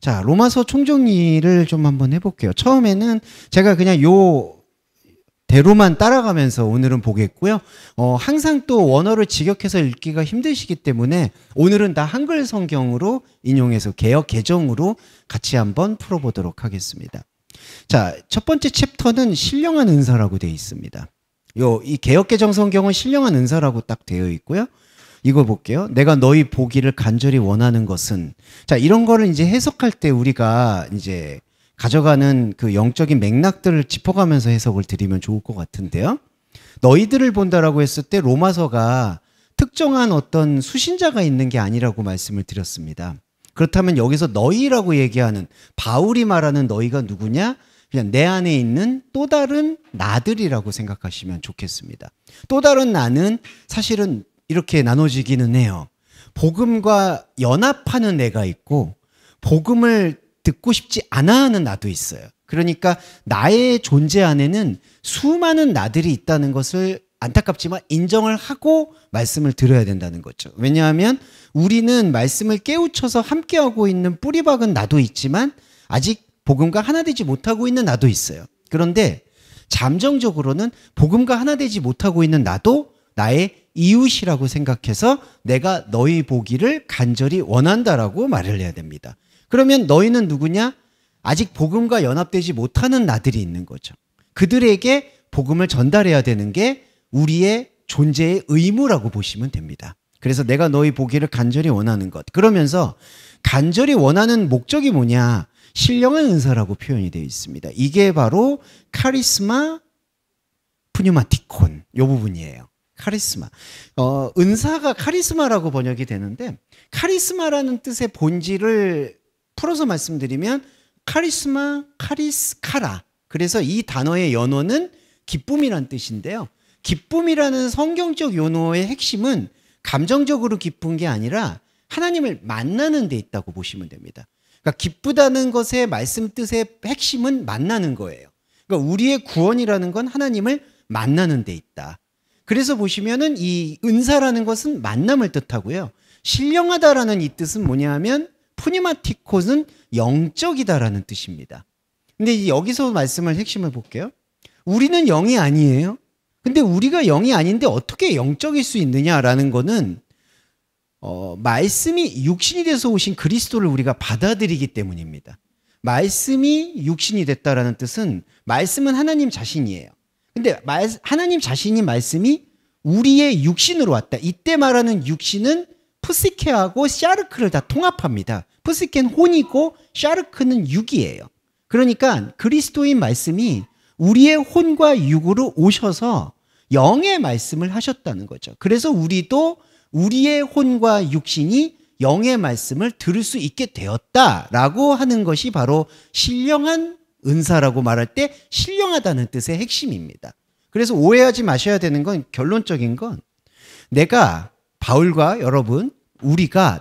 자, 로마서 총정리를 좀 한번 해볼게요. 처음에는 제가 그냥 요 대로만 따라가면서 오늘은 보겠고요. 항상 또 원어를 직역해서 읽기가 힘드시기 때문에 오늘은 다 한글 성경으로 인용해서 개역 개정으로 같이 한번 풀어보도록 하겠습니다. 자, 첫 번째 챕터는 신령한 은사라고 되어 있습니다. 이 개역 개정 성경은 신령한 은사라고 딱 되어 있고요. 이거 볼게요. 내가 너희 보기를 간절히 원하는 것은, 자, 이런 거를 이제 해석할 때 우리가 이제 가져가는 그 영적인 맥락들을 짚어가면서 해석을 드리면 좋을 것 같은데요. 너희들을 본다라고 했을 때 로마서가 특정한 어떤 수신자가 있는 게 아니라고 말씀을 드렸습니다. 그렇다면 여기서 너희라고 얘기하는 바울이 말하는 너희가 누구냐? 그냥 내 안에 있는 또 다른 나들이라고 생각하시면 좋겠습니다. 또 다른 나는 사실은 이렇게 나눠지기는 해요. 복음과 연합하는 내가 있고 복음을 듣고 싶지 않아 하는 나도 있어요. 그러니까 나의 존재 안에는 수많은 나들이 있다는 것을 안타깝지만 인정을 하고 말씀을 들어야 된다는 거죠. 왜냐하면 우리는 말씀을 깨우쳐서 함께하고 있는 뿌리박은 나도 있지만 아직 복음과 하나 되지 못하고 있는 나도 있어요. 그런데 잠정적으로는 복음과 하나 되지 못하고 있는 나도 나의 이웃이라고 생각해서 내가 너희 보기를 간절히 원한다라고 말을 해야 됩니다. 그러면 너희는 누구냐? 아직 복음과 연합되지 못하는 나들이 있는 거죠. 그들에게 복음을 전달해야 되는 게 우리의 존재의 의무라고 보시면 됩니다. 그래서 내가 너희 보기를 간절히 원하는 것. 그러면서 간절히 원하는 목적이 뭐냐? 신령한 은사라고 표현이 되어 있습니다. 이게 바로 카리스마 푸뉴마티콘, 이 부분이에요. 카리스마. 은사가 카리스마라고 번역이 되는데 카리스마라는 뜻의 본질을 풀어서 말씀드리면 카리스마, 카리스카라. 그래서 이 단어의 연어는 기쁨이란 뜻인데요. 기쁨이라는 성경적 연어의 핵심은 감정적으로 기쁜 게 아니라 하나님을 만나는 데 있다고 보시면 됩니다. 그러니까 기쁘다는 것의 말씀 뜻의 핵심은 만나는 거예요. 그러니까 우리의 구원이라는 건 하나님을 만나는 데 있다. 그래서 보시면은 이 은사라는 것은 만남을 뜻하고요. 신령하다라는 이 뜻은 뭐냐 하면 푸니마티콘은 영적이다라는 뜻입니다. 근데 여기서 말씀을 핵심을 볼게요. 우리는 영이 아니에요. 근데 우리가 영이 아닌데 어떻게 영적일 수 있느냐라는 거는 말씀이 육신이 돼서 오신 그리스도를 우리가 받아들이기 때문입니다. 말씀이 육신이 됐다라는 뜻은 말씀은 하나님 자신이에요. 근데 하나님 자신이 말씀이 우리의 육신으로 왔다. 이때 말하는 육신은 푸시케하고 샤르크를 다 통합합니다. 푸시케는 혼이고 샤르크는 육이에요. 그러니까 그리스도인 말씀이 우리의 혼과 육으로 오셔서 영의 말씀을 하셨다는 거죠. 그래서 우리도 우리의 혼과 육신이 영의 말씀을 들을 수 있게 되었다라고 하는 것이 바로 신령한 은사라고 말할 때 신령하다는 뜻의 핵심입니다. 그래서 오해하지 마셔야 되는 건 결론적인 건 내가 바울과 여러분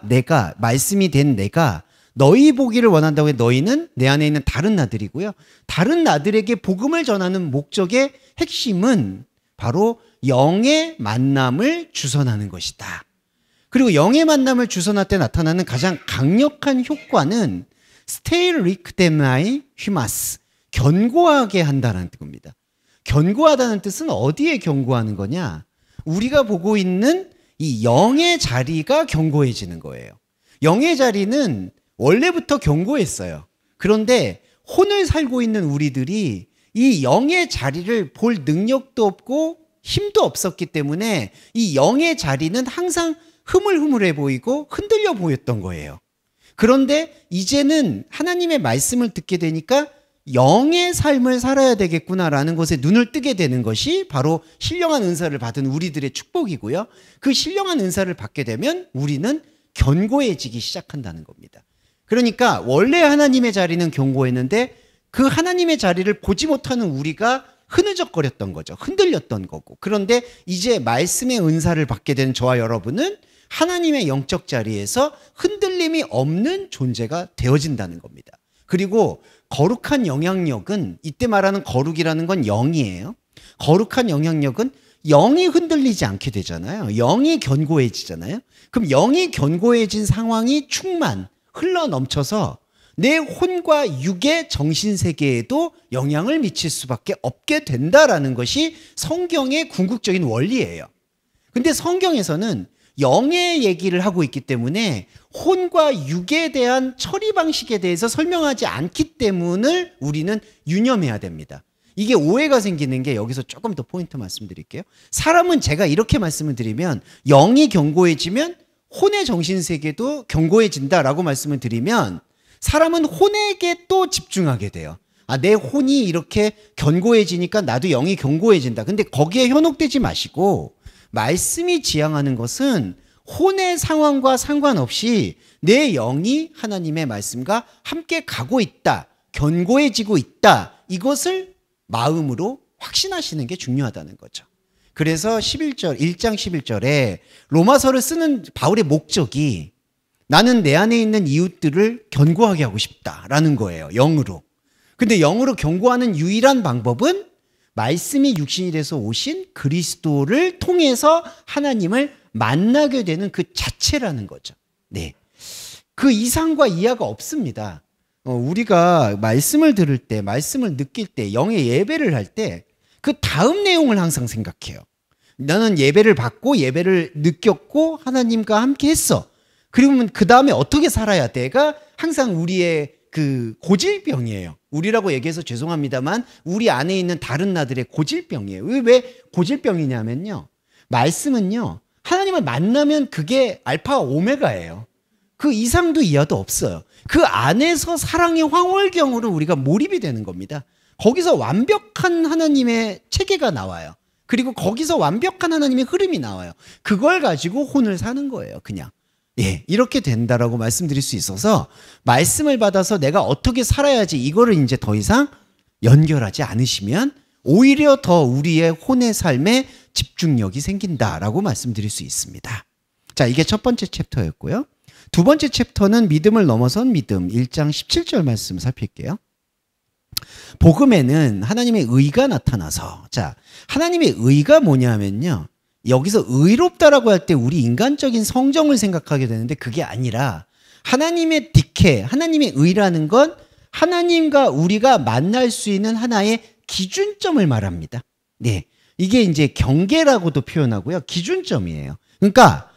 내가 말씀이 된 내가 너희 보기를 원한다고 해 너희는 내 안에 있는 다른 나들이고요. 다른 나들에게 복음을 전하는 목적의 핵심은 바로 영의 만남을 주선하는 것이다. 그리고 영의 만남을 주선할 때 나타나는 가장 강력한 효과는 스테이릭데마이 휘마스, 견고하게 한다는 겁니다. 견고하다는 뜻은 어디에 견고하는 거냐? 우리가 보고 있는 이 영의 자리가 견고해지는 거예요. 영의 자리는 원래부터 견고했어요. 그런데 혼을 살고 있는 우리들이 이 영의 자리를 볼 능력도 없고 힘도 없었기 때문에 이 영의 자리는 항상 흐물흐물해 보이고 흔들려 보였던 거예요. 그런데 이제는 하나님의 말씀을 듣게 되니까 영의 삶을 살아야 되겠구나라는 것에 눈을 뜨게 되는 것이 바로 신령한 은사를 받은 우리들의 축복이고요. 그 신령한 은사를 받게 되면 우리는 견고해지기 시작한다는 겁니다. 그러니까 원래 하나님의 자리는 견고했는데 그 하나님의 자리를 보지 못하는 우리가 흐느적거렸던 거죠. 흔들렸던 거고. 그런데 이제 말씀의 은사를 받게 된 저와 여러분은 하나님의 영적 자리에서 흔들림이 없는 존재가 되어진다는 겁니다. 그리고 거룩한 영향력은 이때 말하는 거룩이라는 건 영이에요. 거룩한 영향력은 영이 흔들리지 않게 되잖아요. 영이 견고해지잖아요. 그럼 영이 견고해진 상황이 흘러 넘쳐서 내 혼과 육의 정신세계에도 영향을 미칠 수밖에 없게 된다라는 것이 성경의 궁극적인 원리예요. 근데 성경에서는 영의 얘기를 하고 있기 때문에 혼과 육에 대한 처리 방식에 대해서 설명하지 않기 때문에 우리는 유념해야 됩니다. 이게 오해가 생기는 게 여기서 조금 더 포인트 말씀드릴게요. 사람은 제가 이렇게 말씀을 드리면 영이 견고해지면 혼의 정신세계도 견고해진다라고 말씀을 드리면 사람은 혼에게 또 집중하게 돼요. 아, 내 혼이 이렇게 견고해지니까 나도 영이 견고해진다. 근데 거기에 현혹되지 마시고 말씀이 지향하는 것은 혼의 상황과 상관없이 내 영이 하나님의 말씀과 함께 가고 있다. 견고해지고 있다. 이것을 마음으로 확신하시는 게 중요하다는 거죠. 그래서 1장 11절에 로마서를 쓰는 바울의 목적이 나는 내 안에 있는 이웃들을 견고하게 하고 싶다라는 거예요. 영으로. 근데 영으로 견고하는 유일한 방법은 말씀이 육신이 돼서 오신 그리스도를 통해서 하나님을 만나게 되는 그 자체라는 거죠. 네. 그 이상과 이하가 없습니다. 우리가 말씀을 들을 때, 말씀을 느낄 때, 영의 예배를 할 때 그 다음 내용을 항상 생각해요. 나는 예배를 받고 예배를 느꼈고 하나님과 함께 했어. 그러면 그 다음에 어떻게 살아야 돼가 항상 우리의 그 고질병이에요. 우리라고 얘기해서 죄송합니다만 우리 안에 있는 다른 나들의 고질병이에요. 왜 고질병이냐면요. 말씀은요. 하나님을 만나면 그게 알파와 오메가예요. 그 이상도 이하도 없어요. 그 안에서 사랑의 황홀경으로 우리가 몰입이 되는 겁니다. 거기서 완벽한 하나님의 체계가 나와요. 그리고 거기서 완벽한 하나님의 흐름이 나와요. 그걸 가지고 혼을 사는 거예요. 그냥. 예, 이렇게 된다라고 말씀드릴 수 있어서 말씀을 받아서 내가 어떻게 살아야지 이거를 이제 더 이상 연결하지 않으시면 오히려 더 우리의 혼의 삶에 집중력이 생긴다라고 말씀드릴 수 있습니다. 자, 이게 첫 번째 챕터였고요. 두 번째 챕터는 믿음을 넘어선 믿음 1장 17절 말씀 살필게요. 복음에는 하나님의 의가 나타나서 자, 하나님의 의가 뭐냐면요. 여기서 의롭다라고 할 때 우리 인간적인 성정을 생각하게 되는데 그게 아니라 하나님의 디케, 하나님의 의라는 건 하나님과 우리가 만날 수 있는 하나의 기준점을 말합니다. 네, 이게 이제 경계라고도 표현하고요. 기준점이에요. 그러니까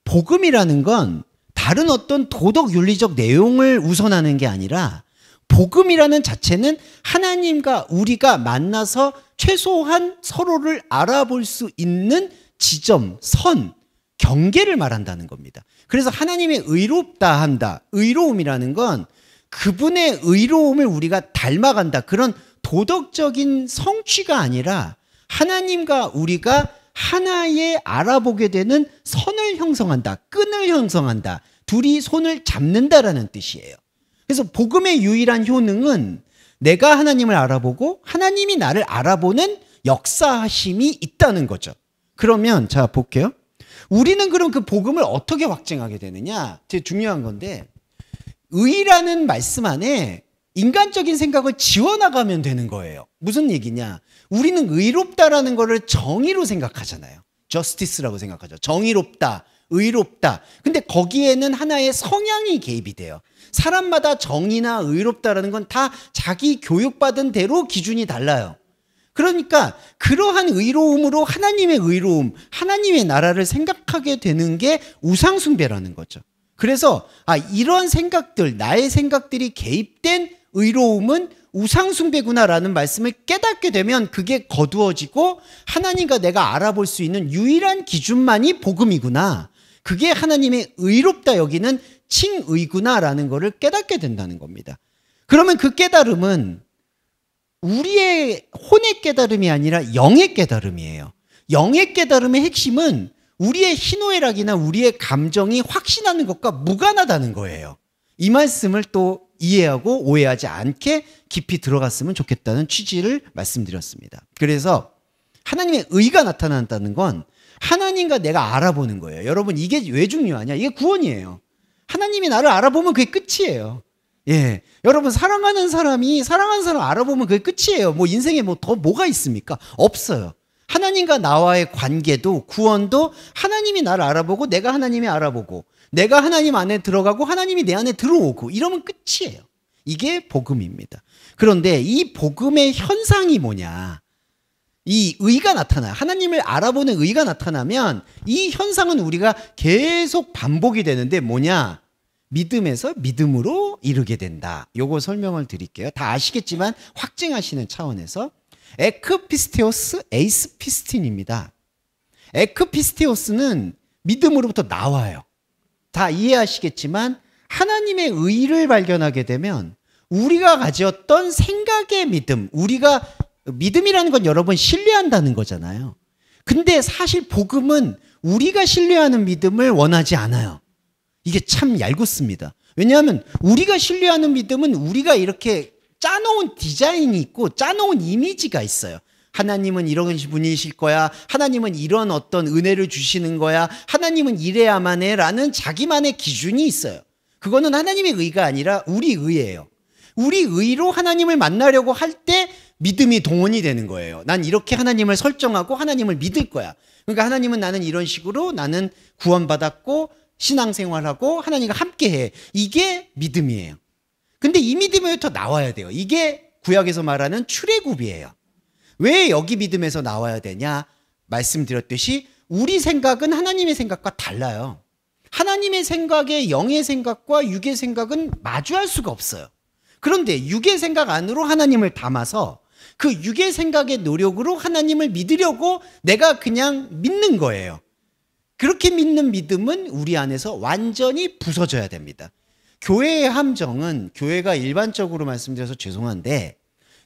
복음이라는 건 다른 어떤 도덕 윤리적 내용을 우선하는 게 아니라 복음이라는 자체는 하나님과 우리가 만나서 최소한 서로를 알아볼 수 있는 지점, 선, 경계를 말한다는 겁니다. 그래서 하나님의 의롭다 한다. 의로움이라는 건 그분의 의로움을 우리가 닮아간다. 그런 도덕적인 성취가 아니라 하나님과 우리가 하나의 알아보게 되는 선을 형성한다. 끈을 형성한다. 둘이 손을 잡는다라는 뜻이에요. 그래서 복음의 유일한 효능은 내가 하나님을 알아보고 하나님이 나를 알아보는 역사하심이 있다는 거죠. 그러면 자 볼게요. 우리는 그럼 그 복음을 어떻게 확증하게 되느냐? 되게 중요한 건데 의라는 말씀 안에 인간적인 생각을 지워나가면 되는 거예요. 무슨 얘기냐? 우리는 의롭다라는 거를 정의로 생각하잖아요. 저스티스라고 생각하죠. 정의롭다, 의롭다. 근데 거기에는 하나의 성향이 개입이 돼요. 사람마다 정의나 의롭다라는 건 다 자기 교육받은 대로 기준이 달라요. 그러니까 그러한 의로움으로 하나님의 의로움, 하나님의 나라를 생각하게 되는 게 우상숭배라는 거죠. 그래서 이런 생각들, 나의 생각들이 개입된 의로움은 우상숭배구나라는 말씀을 깨닫게 되면 그게 거두어지고 하나님과 내가 알아볼 수 있는 유일한 기준만이 복음이구나. 그게 하나님의 의롭다 여기는 칭의구나라는 것을 깨닫게 된다는 겁니다. 그러면 그 깨달음은 우리의 혼의 깨달음이 아니라 영의 깨달음이에요. 영의 깨달음의 핵심은 우리의 희노애락이나 우리의 감정이 확신하는 것과 무관하다는 거예요. 이 말씀을 또 이해하고 오해하지 않게 깊이 들어갔으면 좋겠다는 취지를 말씀드렸습니다. 그래서 하나님의 의가 나타난다는 건 하나님과 내가 알아보는 거예요. 여러분 이게 왜 중요하냐? 이게 구원이에요. 하나님이 나를 알아보면 그게 끝이에요. 예, 여러분 사랑하는 사람 알아보면 그게 끝이에요. 뭐 인생에 뭐 더 뭐가 있습니까? 없어요. 하나님과 나와의 관계도 구원도 하나님이 나를 알아보고 내가 하나님이 알아보고 내가 하나님 안에 들어가고 하나님이 내 안에 들어오고 이러면 끝이에요. 이게 복음입니다. 그런데 이 복음의 현상이 뭐냐? 이 의가 나타나요. 하나님을 알아보는 의가 나타나면 이 현상은 우리가 계속 반복이 되는데 뭐냐? 믿음에서 믿음으로 이르게 된다. 요거 설명을 드릴게요. 다 아시겠지만 확증하시는 차원에서 에크피스테오스 에이스피스틴입니다. 에크피스테오스는 믿음으로부터 나와요. 다 이해하시겠지만 하나님의 의를 발견하게 되면 우리가 가졌던 생각의 믿음, 우리가 믿음이라는 건 여러분 신뢰한다는 거잖아요. 근데 사실 복음은 우리가 신뢰하는 믿음을 원하지 않아요. 이게 참 얄궂습니다. 왜냐하면 우리가 신뢰하는 믿음은 우리가 이렇게 짜놓은 디자인이 있고 짜놓은 이미지가 있어요. 하나님은 이런 분이실 거야. 하나님은 이런 어떤 은혜를 주시는 거야. 하나님은 이래야만 해 라는 자기만의 기준이 있어요. 그거는 하나님의 의가 아니라 우리 의예요. 우리 의로 하나님을 만나려고 할 때 믿음이 동원이 되는 거예요. 난 이렇게 하나님을 설정하고 하나님을 믿을 거야. 그러니까 하나님은 나는 이런 식으로 나는 구원받았고 신앙생활하고 하나님과 함께해. 이게 믿음이에요. 근데 이 믿음에부터 나와야 돼요. 이게 구약에서 말하는 출애굽이에요. 왜 여기 믿음에서 나와야 되냐? 말씀드렸듯이 우리 생각은 하나님의 생각과 달라요. 하나님의 생각에 영의 생각과 육의 생각은 마주할 수가 없어요. 그런데 육의 생각 안으로 하나님을 담아서 그 육의 생각의 노력으로 하나님을 믿으려고 내가 그냥 믿는 거예요. 그렇게 믿는 믿음은 우리 안에서 완전히 부서져야 됩니다. 교회의 함정은, 교회가 일반적으로 말씀드려서 죄송한데,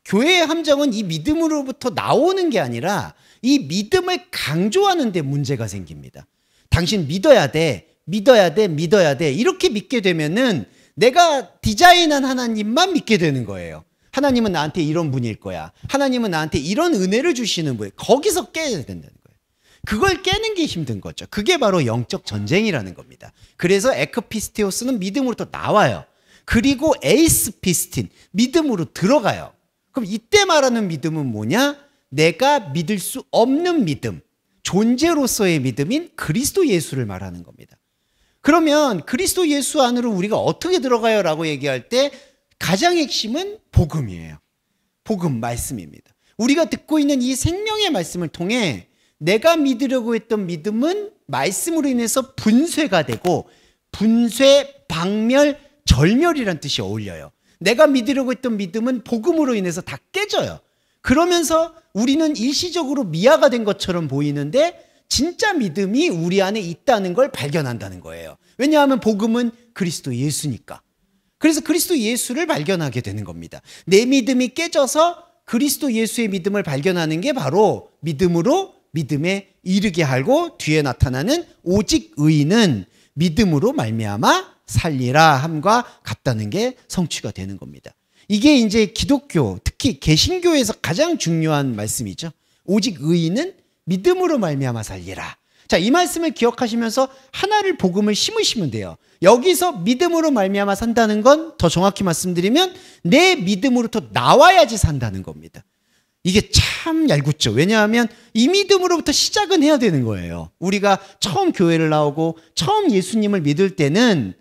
교회의 함정은 이 믿음으로부터 나오는 게 아니라 이 믿음을 강조하는 데 문제가 생깁니다. 당신 믿어야 돼, 믿어야 돼, 믿어야 돼. 이렇게 믿게 되면은 내가 디자인한 하나님만 믿게 되는 거예요. 하나님은 나한테 이런 분일 거야. 하나님은 나한테 이런 은혜를 주시는 분이에요. 거기서 깨야 된다는 거예요. 그걸 깨는 게 힘든 거죠. 그게 바로 영적 전쟁이라는 겁니다. 그래서 에크피스테오스는 믿음으로부터 나와요. 그리고 에이스피스틴, 믿음으로 들어가요. 그럼 이때 말하는 믿음은 뭐냐? 내가 믿을 수 없는 믿음, 존재로서의 믿음인 그리스도 예수를 말하는 겁니다. 그러면 그리스도 예수 안으로 우리가 어떻게 들어가요? 라고 얘기할 때 가장 핵심은 복음이에요. 복음, 말씀입니다. 우리가 듣고 있는 이 생명의 말씀을 통해 내가 믿으려고 했던 믿음은 말씀으로 인해서 분쇄가 되고, 분쇄, 박멸, 절멸이란 뜻이 어울려요. 내가 믿으려고 했던 믿음은 복음으로 인해서 다 깨져요. 그러면서 우리는 일시적으로 미아가 된 것처럼 보이는데 진짜 믿음이 우리 안에 있다는 걸 발견한다는 거예요. 왜냐하면 복음은 그리스도 예수니까. 그래서 그리스도 예수를 발견하게 되는 겁니다. 내 믿음이 깨져서 그리스도 예수의 믿음을 발견하는 게 바로 믿음으로 믿음에 이르게 하고, 뒤에 나타나는 오직 의인은 믿음으로 말미암아 살리라 함과 같다는 게 성취가 되는 겁니다. 이게 이제 기독교, 특히 개신교에서 가장 중요한 말씀이죠. 오직 의인은 믿음으로 말미암아 살리라. 자, 이 말씀을 기억하시면서 하나를 복음을 심으시면 돼요. 여기서 믿음으로 말미암아 산다는 건 더 정확히 말씀드리면 내 믿음으로부터 나와야지 산다는 겁니다. 이게 참 얄궂죠. 왜냐하면 이 믿음으로부터 시작은 해야 되는 거예요. 우리가 처음 교회를 나오고 처음 예수님을 믿을 때는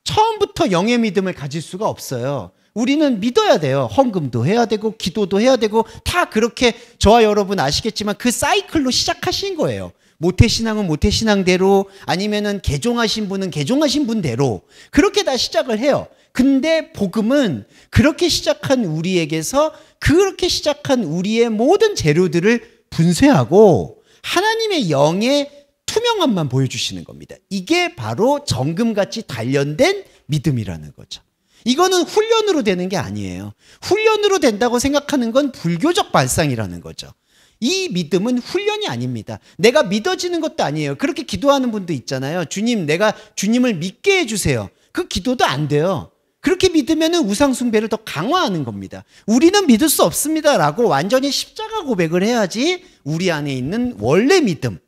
처음부터 영의 믿음을 가질 수가 없어요. 우리는 믿어야 돼요. 헌금도 해야 되고 기도도 해야 되고 다 그렇게, 저와 여러분 아시겠지만 그 사이클로 시작하신 거예요. 모태신앙은 모태신앙대로, 아니면은 개종하신 분은 개종하신 분대로 그렇게 다 시작을 해요. 근데 복음은 그렇게 시작한 우리에게서 그렇게 시작한 우리의 모든 재료들을 분쇄하고 하나님의 영의 투명함만 보여주시는 겁니다. 이게 바로 정금같이 단련된 믿음이라는 거죠. 이거는 훈련으로 되는 게 아니에요. 훈련으로 된다고 생각하는 건 불교적 발상이라는 거죠. 이 믿음은 훈련이 아닙니다. 내가 믿어지는 것도 아니에요. 그렇게 기도하는 분도 있잖아요. 주님, 내가 주님을 믿게 해주세요. 그 기도도 안 돼요. 그렇게 믿으면 우상 숭배를 더 강화하는 겁니다. 우리는 믿을 수 없습니다 라고 완전히 십자가 고백을 해야지 우리 안에 있는 원래 믿음,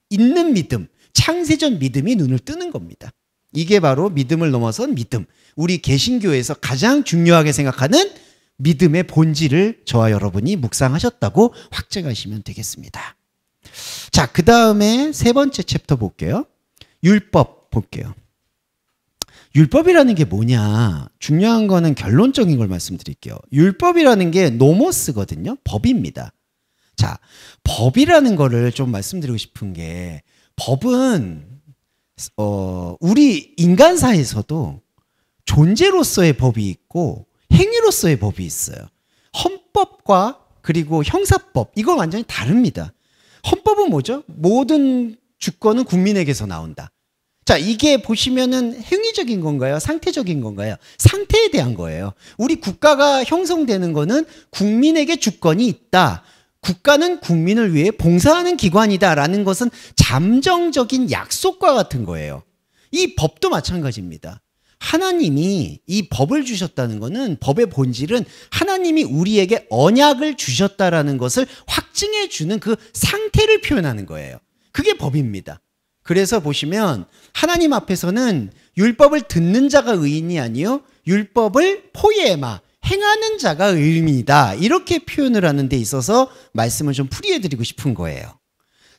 있는 믿음, 창세전 믿음이 눈을 뜨는 겁니다. 이게 바로 믿음을 넘어선 믿음, 우리 개신교에서 가장 중요하게 생각하는 믿음의 본질을 저와 여러분이 묵상하셨다고 확증하시면 되겠습니다. 자, 그 다음에 세 번째 챕터 볼게요. 율법 볼게요. 율법이라는 게 뭐냐? 중요한 거는 결론적인 걸 말씀드릴게요. 율법이라는 게 노모스거든요. 법입니다. 자, 법이라는 거를 좀 말씀드리고 싶은 게 법은 우리 인간사에서도 존재로서의 법이 있고 행위로서의 법이 있어요. 헌법과 그리고 형사법 이건 완전히 다릅니다. 헌법은 뭐죠? 모든 주권은 국민에게서 나온다. 자, 이게 보시면은 행위적인 건가요? 상태적인 건가요? 상태에 대한 거예요. 우리 국가가 형성되는 거는 국민에게 주권이 있다. 국가는 국민을 위해 봉사하는 기관이다라는 것은 잠정적인 약속과 같은 거예요. 이 법도 마찬가지입니다. 하나님이 이 법을 주셨다는 것은 법의 본질은 하나님이 우리에게 언약을 주셨다라는 것을 확증해 주는 그 상태를 표현하는 거예요. 그게 법입니다. 그래서 보시면 하나님 앞에서는 율법을 듣는 자가 의인이 아니요 율법을 포이에마 행하는 자가 의인이다. 이렇게 표현을 하는 데 있어서 말씀을 좀 풀이해드리고 싶은 거예요.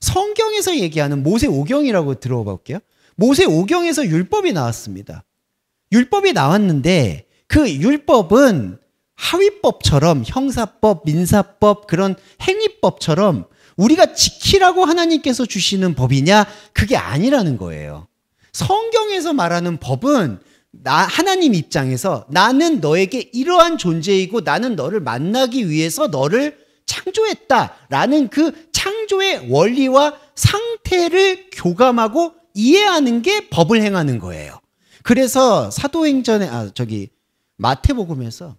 성경에서 얘기하는 모세오경이라고 들어볼게요. 모세오경에서 율법이 나왔습니다. 율법이 나왔는데 그 율법은 하위법처럼 형사법, 민사법 그런 행위법처럼 우리가 지키라고 하나님께서 주시는 법이냐? 그게 아니라는 거예요. 성경에서 말하는 법은 하나님 입장에서 나는 너에게 이러한 존재이고 나는 너를 만나기 위해서 너를 창조했다라는 그 창조의 원리와 상태를 교감하고 이해하는 게 법을 행하는 거예요. 그래서 사도행전에 마태복음에서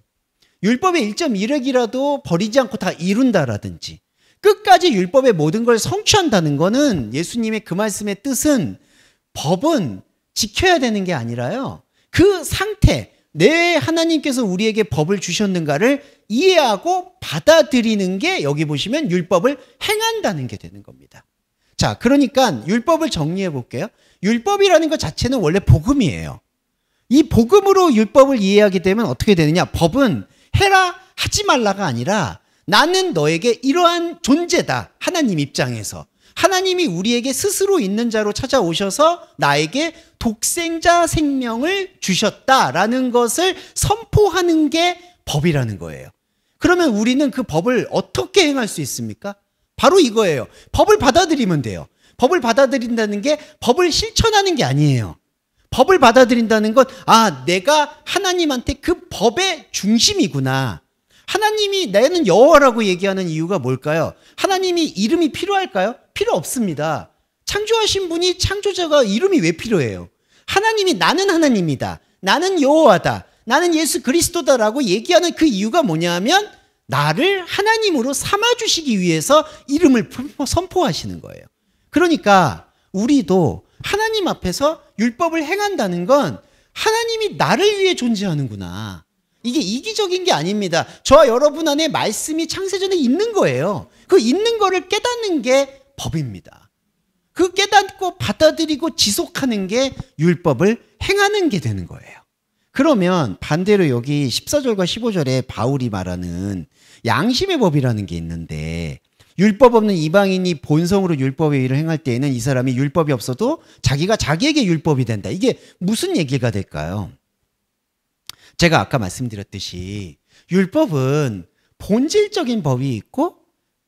율법의 1.1획이라도 버리지 않고 다 이룬다라든지 끝까지 율법의 모든 걸 성취한다는 거는 예수님의 그 말씀의 뜻은 법은 지켜야 되는 게 아니라요. 그 상태, 내 하나님께서 우리에게 법을 주셨는가를 이해하고 받아들이는 게 여기 보시면 율법을 행한다는 게 되는 겁니다. 자, 그러니까 율법을 정리해 볼게요. 율법이라는 것 자체는 원래 복음이에요. 이 복음으로 율법을 이해하게 되면 어떻게 되느냐? 법은 해라, 하지 말라가 아니라 나는 너에게 이러한 존재다. 하나님 입장에서. 하나님이 우리에게 스스로 있는 자로 찾아오셔서 나에게 독생자 생명을 주셨다라는 것을 선포하는 게 법이라는 거예요. 그러면 우리는 그 법을 어떻게 행할 수 있습니까? 바로 이거예요. 법을 받아들이면 돼요. 법을 받아들인다는 게 법을 실천하는 게 아니에요. 법을 받아들인다는 건 내가 하나님한테 그 법의 중심이구나. 하나님이 나는 여호와라고 얘기하는 이유가 뭘까요? 하나님이 이름이 필요할까요? 필요 없습니다. 창조하신 분이 창조자가 이름이 왜 필요해요? 하나님이 나는 하나님이다. 나는 여호와다. 나는 예수 그리스도다라고 얘기하는 그 이유가 뭐냐면 나를 하나님으로 삼아주시기 위해서 이름을 선포하시는 거예요. 그러니까 우리도 하나님 앞에서 율법을 행한다는 건 하나님이 나를 위해 존재하는구나. 이게 이기적인 게 아닙니다. 저와 여러분 안에 말씀이 창세전에 있는 거예요. 그 있는 거를 깨닫는 게 법입니다. 그 깨닫고 받아들이고 지속하는 게 율법을 행하는 게 되는 거예요. 그러면 반대로 여기 14절과 15절에 바울이 말하는 양심의 법이라는 게 있는데 율법 없는 이방인이 본성으로 율법의 일을 행할 때에는 이 사람이 율법이 없어도 자기가 자기에게 율법이 된다. 이게 무슨 얘기가 될까요? 제가 아까 말씀드렸듯이 율법은 본질적인 법이 있고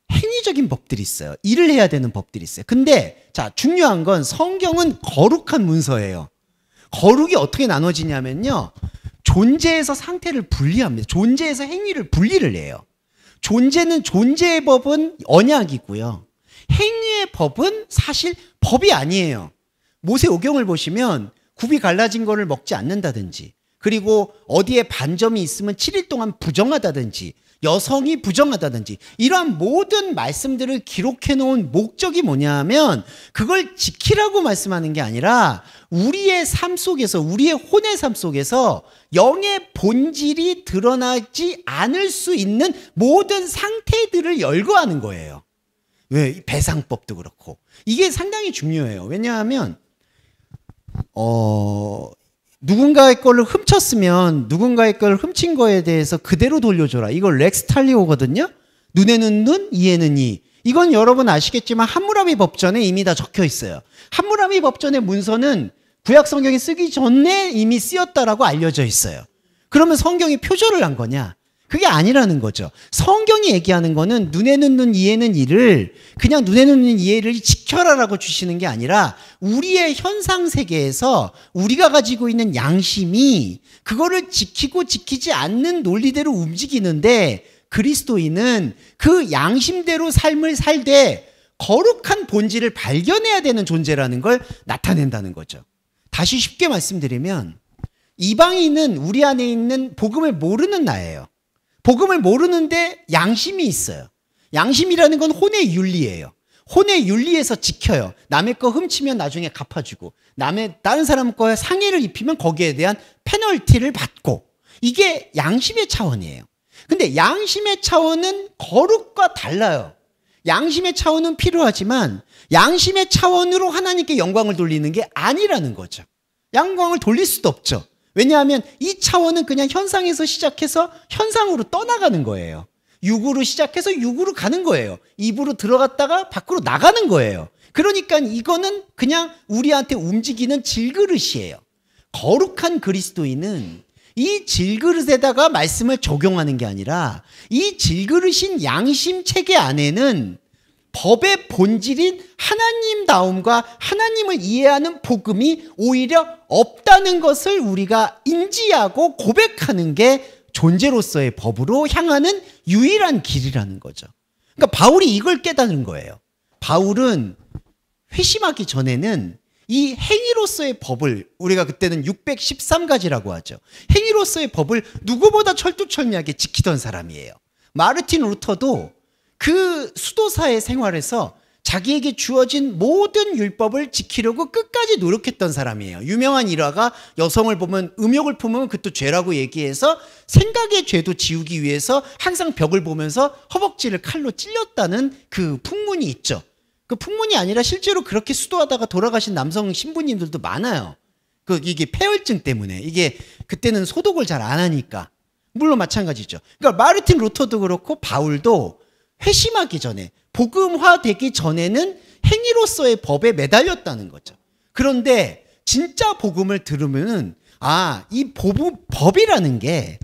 행위적인 법들이 있어요. 일을 해야 되는 법들이 있어요. 근데 자, 중요한 건 성경은 거룩한 문서예요. 거룩이 어떻게 나눠지냐면요. 존재에서 상태를 분리합니다. 존재에서 행위를 분리를 해요. 존재의 법은 언약이고요. 행위의 법은 사실 법이 아니에요. 모세오경을 보시면 굽이 갈라진 거를 먹지 않는다든지 그리고 어디에 반점이 있으면 7일 동안 부정하다든지 여성이 부정하다든지 이러한 모든 말씀들을 기록해 놓은 목적이 뭐냐면 그걸 지키라고 말씀하는 게 아니라 우리의 삶 속에서 우리의 혼의 삶 속에서 영의 본질이 드러나지 않을 수 있는 모든 상태들을 열거하는 거예요. 왜? 배상법도 그렇고 이게 상당히 중요해요. 왜냐하면 누군가의 거를 훔쳤으면 누군가의 걸 훔친 거에 대해서 그대로 돌려줘라. 이걸 렉스탈리오거든요. 눈에는 눈, 이에는 이. 이건 여러분 아시겠지만 함무라비 법전에 이미 다 적혀 있어요. 함무라비 법전의 문서는 구약 성경이 쓰기 전에 이미 쓰였다라고 알려져 있어요. 그러면 성경이 표절을 한 거냐? 그게 아니라는 거죠. 성경이 얘기하는 거는 눈에 넣는 이해는 이를 그냥 눈에 넣는 이해를 지켜라라고 주시는 게 아니라 우리의 현상 세계에서 우리가 가지고 있는 양심이 그거를 지키고 지키지 않는 논리대로 움직이는데 그리스도인은 그 양심대로 삶을 살되 거룩한 본질을 발견해야 되는 존재라는 걸 나타낸다는 거죠. 다시 쉽게 말씀드리면 이방인은 우리 안에 있는 복음을 모르는 나예요. 복음을 모르는데 양심이 있어요. 양심이라는 건 혼의 윤리예요. 혼의 윤리에서 지켜요. 남의 거 훔치면 나중에 갚아주고 다른 사람 거에 상해를 입히면 거기에 대한 페널티를 받고 이게 양심의 차원이에요. 근데 양심의 차원은 거룩과 달라요. 양심의 차원은 필요하지만 양심의 차원으로 하나님께 영광을 돌리는 게 아니라는 거죠. 영광을 돌릴 수도 없죠. 왜냐하면 이 차원은 그냥 현상에서 시작해서 현상으로 떠나가는 거예요. 육으로 시작해서 육으로 가는 거예요. 입으로 들어갔다가 밖으로 나가는 거예요. 그러니까 이거는 그냥 우리한테 움직이는 질그릇이에요. 거룩한 그리스도인은 이 질그릇에다가 말씀을 적용하는 게 아니라 이 질그릇인 양심 체계 안에는 법의 본질인 하나님다움과 하나님을 이해하는 복음이 오히려 없다는 것을 우리가 인지하고 고백하는 게 존재로서의 법으로 향하는 유일한 길이라는 거죠. 그러니까 바울이 이걸 깨닫는 거예요. 바울은 회심하기 전에는 이 행위로서의 법을 우리가 그때는 613가지라고 하죠. 행위로서의 법을 누구보다 철두철미하게 지키던 사람이에요. 마르틴 루터도 그 수도사의 생활에서 자기에게 주어진 모든 율법을 지키려고 끝까지 노력했던 사람이에요. 유명한 일화가 여성을 보면 음욕을 품으면 그것도 죄라고 얘기해서 생각의 죄도 지우기 위해서 항상 벽을 보면서 허벅지를 칼로 찔렸다는 그 풍문이 있죠. 그 풍문이 아니라 실제로 그렇게 수도하다가 돌아가신 남성 신부님들도 많아요. 이게 폐혈증 때문에 이게 그때는 소독을 잘 안 하니까 물론 마찬가지죠. 그러니까 마르틴 루터도 그렇고 바울도 회심하기 전에 복음화되기 전에는 행위로서의 법에 매달렸다는 거죠. 그런데 진짜 복음을 들으면은 이 법이라는 게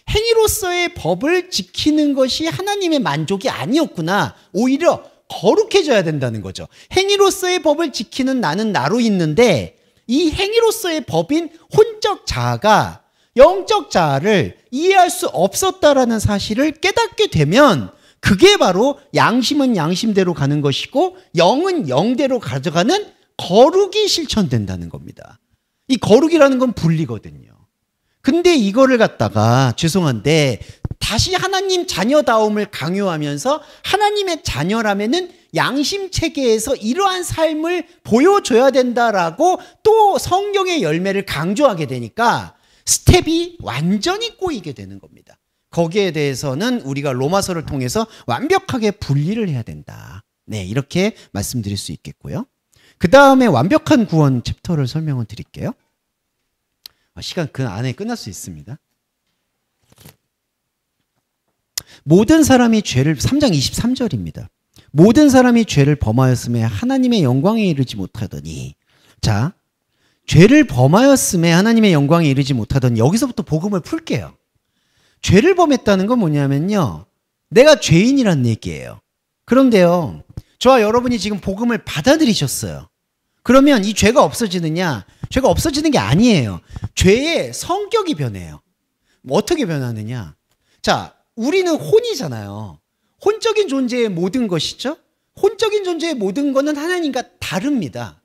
행위로서의 법을 지키는 것이 하나님의 만족이 아니었구나. 오히려 거룩해져야 된다는 거죠. 행위로서의 법을 지키는 나는 나로 있는데 이 행위로서의 법인 혼적 자아가 영적 자아를 이해할 수 없었다라는 사실을 깨닫게 되면 그게 바로 양심은 양심대로 가는 것이고 영은 영대로 가져가는 거룩이 실천된다는 겁니다. 이 거룩이라는 건 분리거든요. 근데 이거를 갖다가 죄송한데 다시 하나님 자녀다움을 강요하면서 하나님의 자녀라면은 양심 체계에서 이러한 삶을 보여줘야 된다라고 또 성경의 열매를 강조하게 되니까 스텝이 완전히 꼬이게 되는 겁니다. 거기에 대해서는 우리가 로마서를 통해서 완벽하게 분리를 해야 된다. 네, 이렇게 말씀드릴 수 있겠고요. 그 다음에 완벽한 구원 챕터를 설명을 드릴게요. 시간 그 안에 끝날 수 있습니다. 모든 사람이 죄를 3장 23절입니다. 모든 사람이 죄를 범하였음에 하나님의 영광에 이르지 못하더니 자, 죄를 범하였음에 하나님의 영광에 이르지 못하더니 여기서부터 복음을 풀게요. 죄를 범했다는 건 뭐냐면요. 내가 죄인이란 얘기예요. 그런데요. 저와 여러분이 지금 복음을 받아들이셨어요. 그러면 이 죄가 없어지느냐? 죄가 없어지는 게 아니에요. 죄의 성격이 변해요. 어떻게 변하느냐? 자, 우리는 혼이잖아요. 혼적인 존재의 모든 것이죠. 혼적인 존재의 모든 것은 하나님과 다릅니다.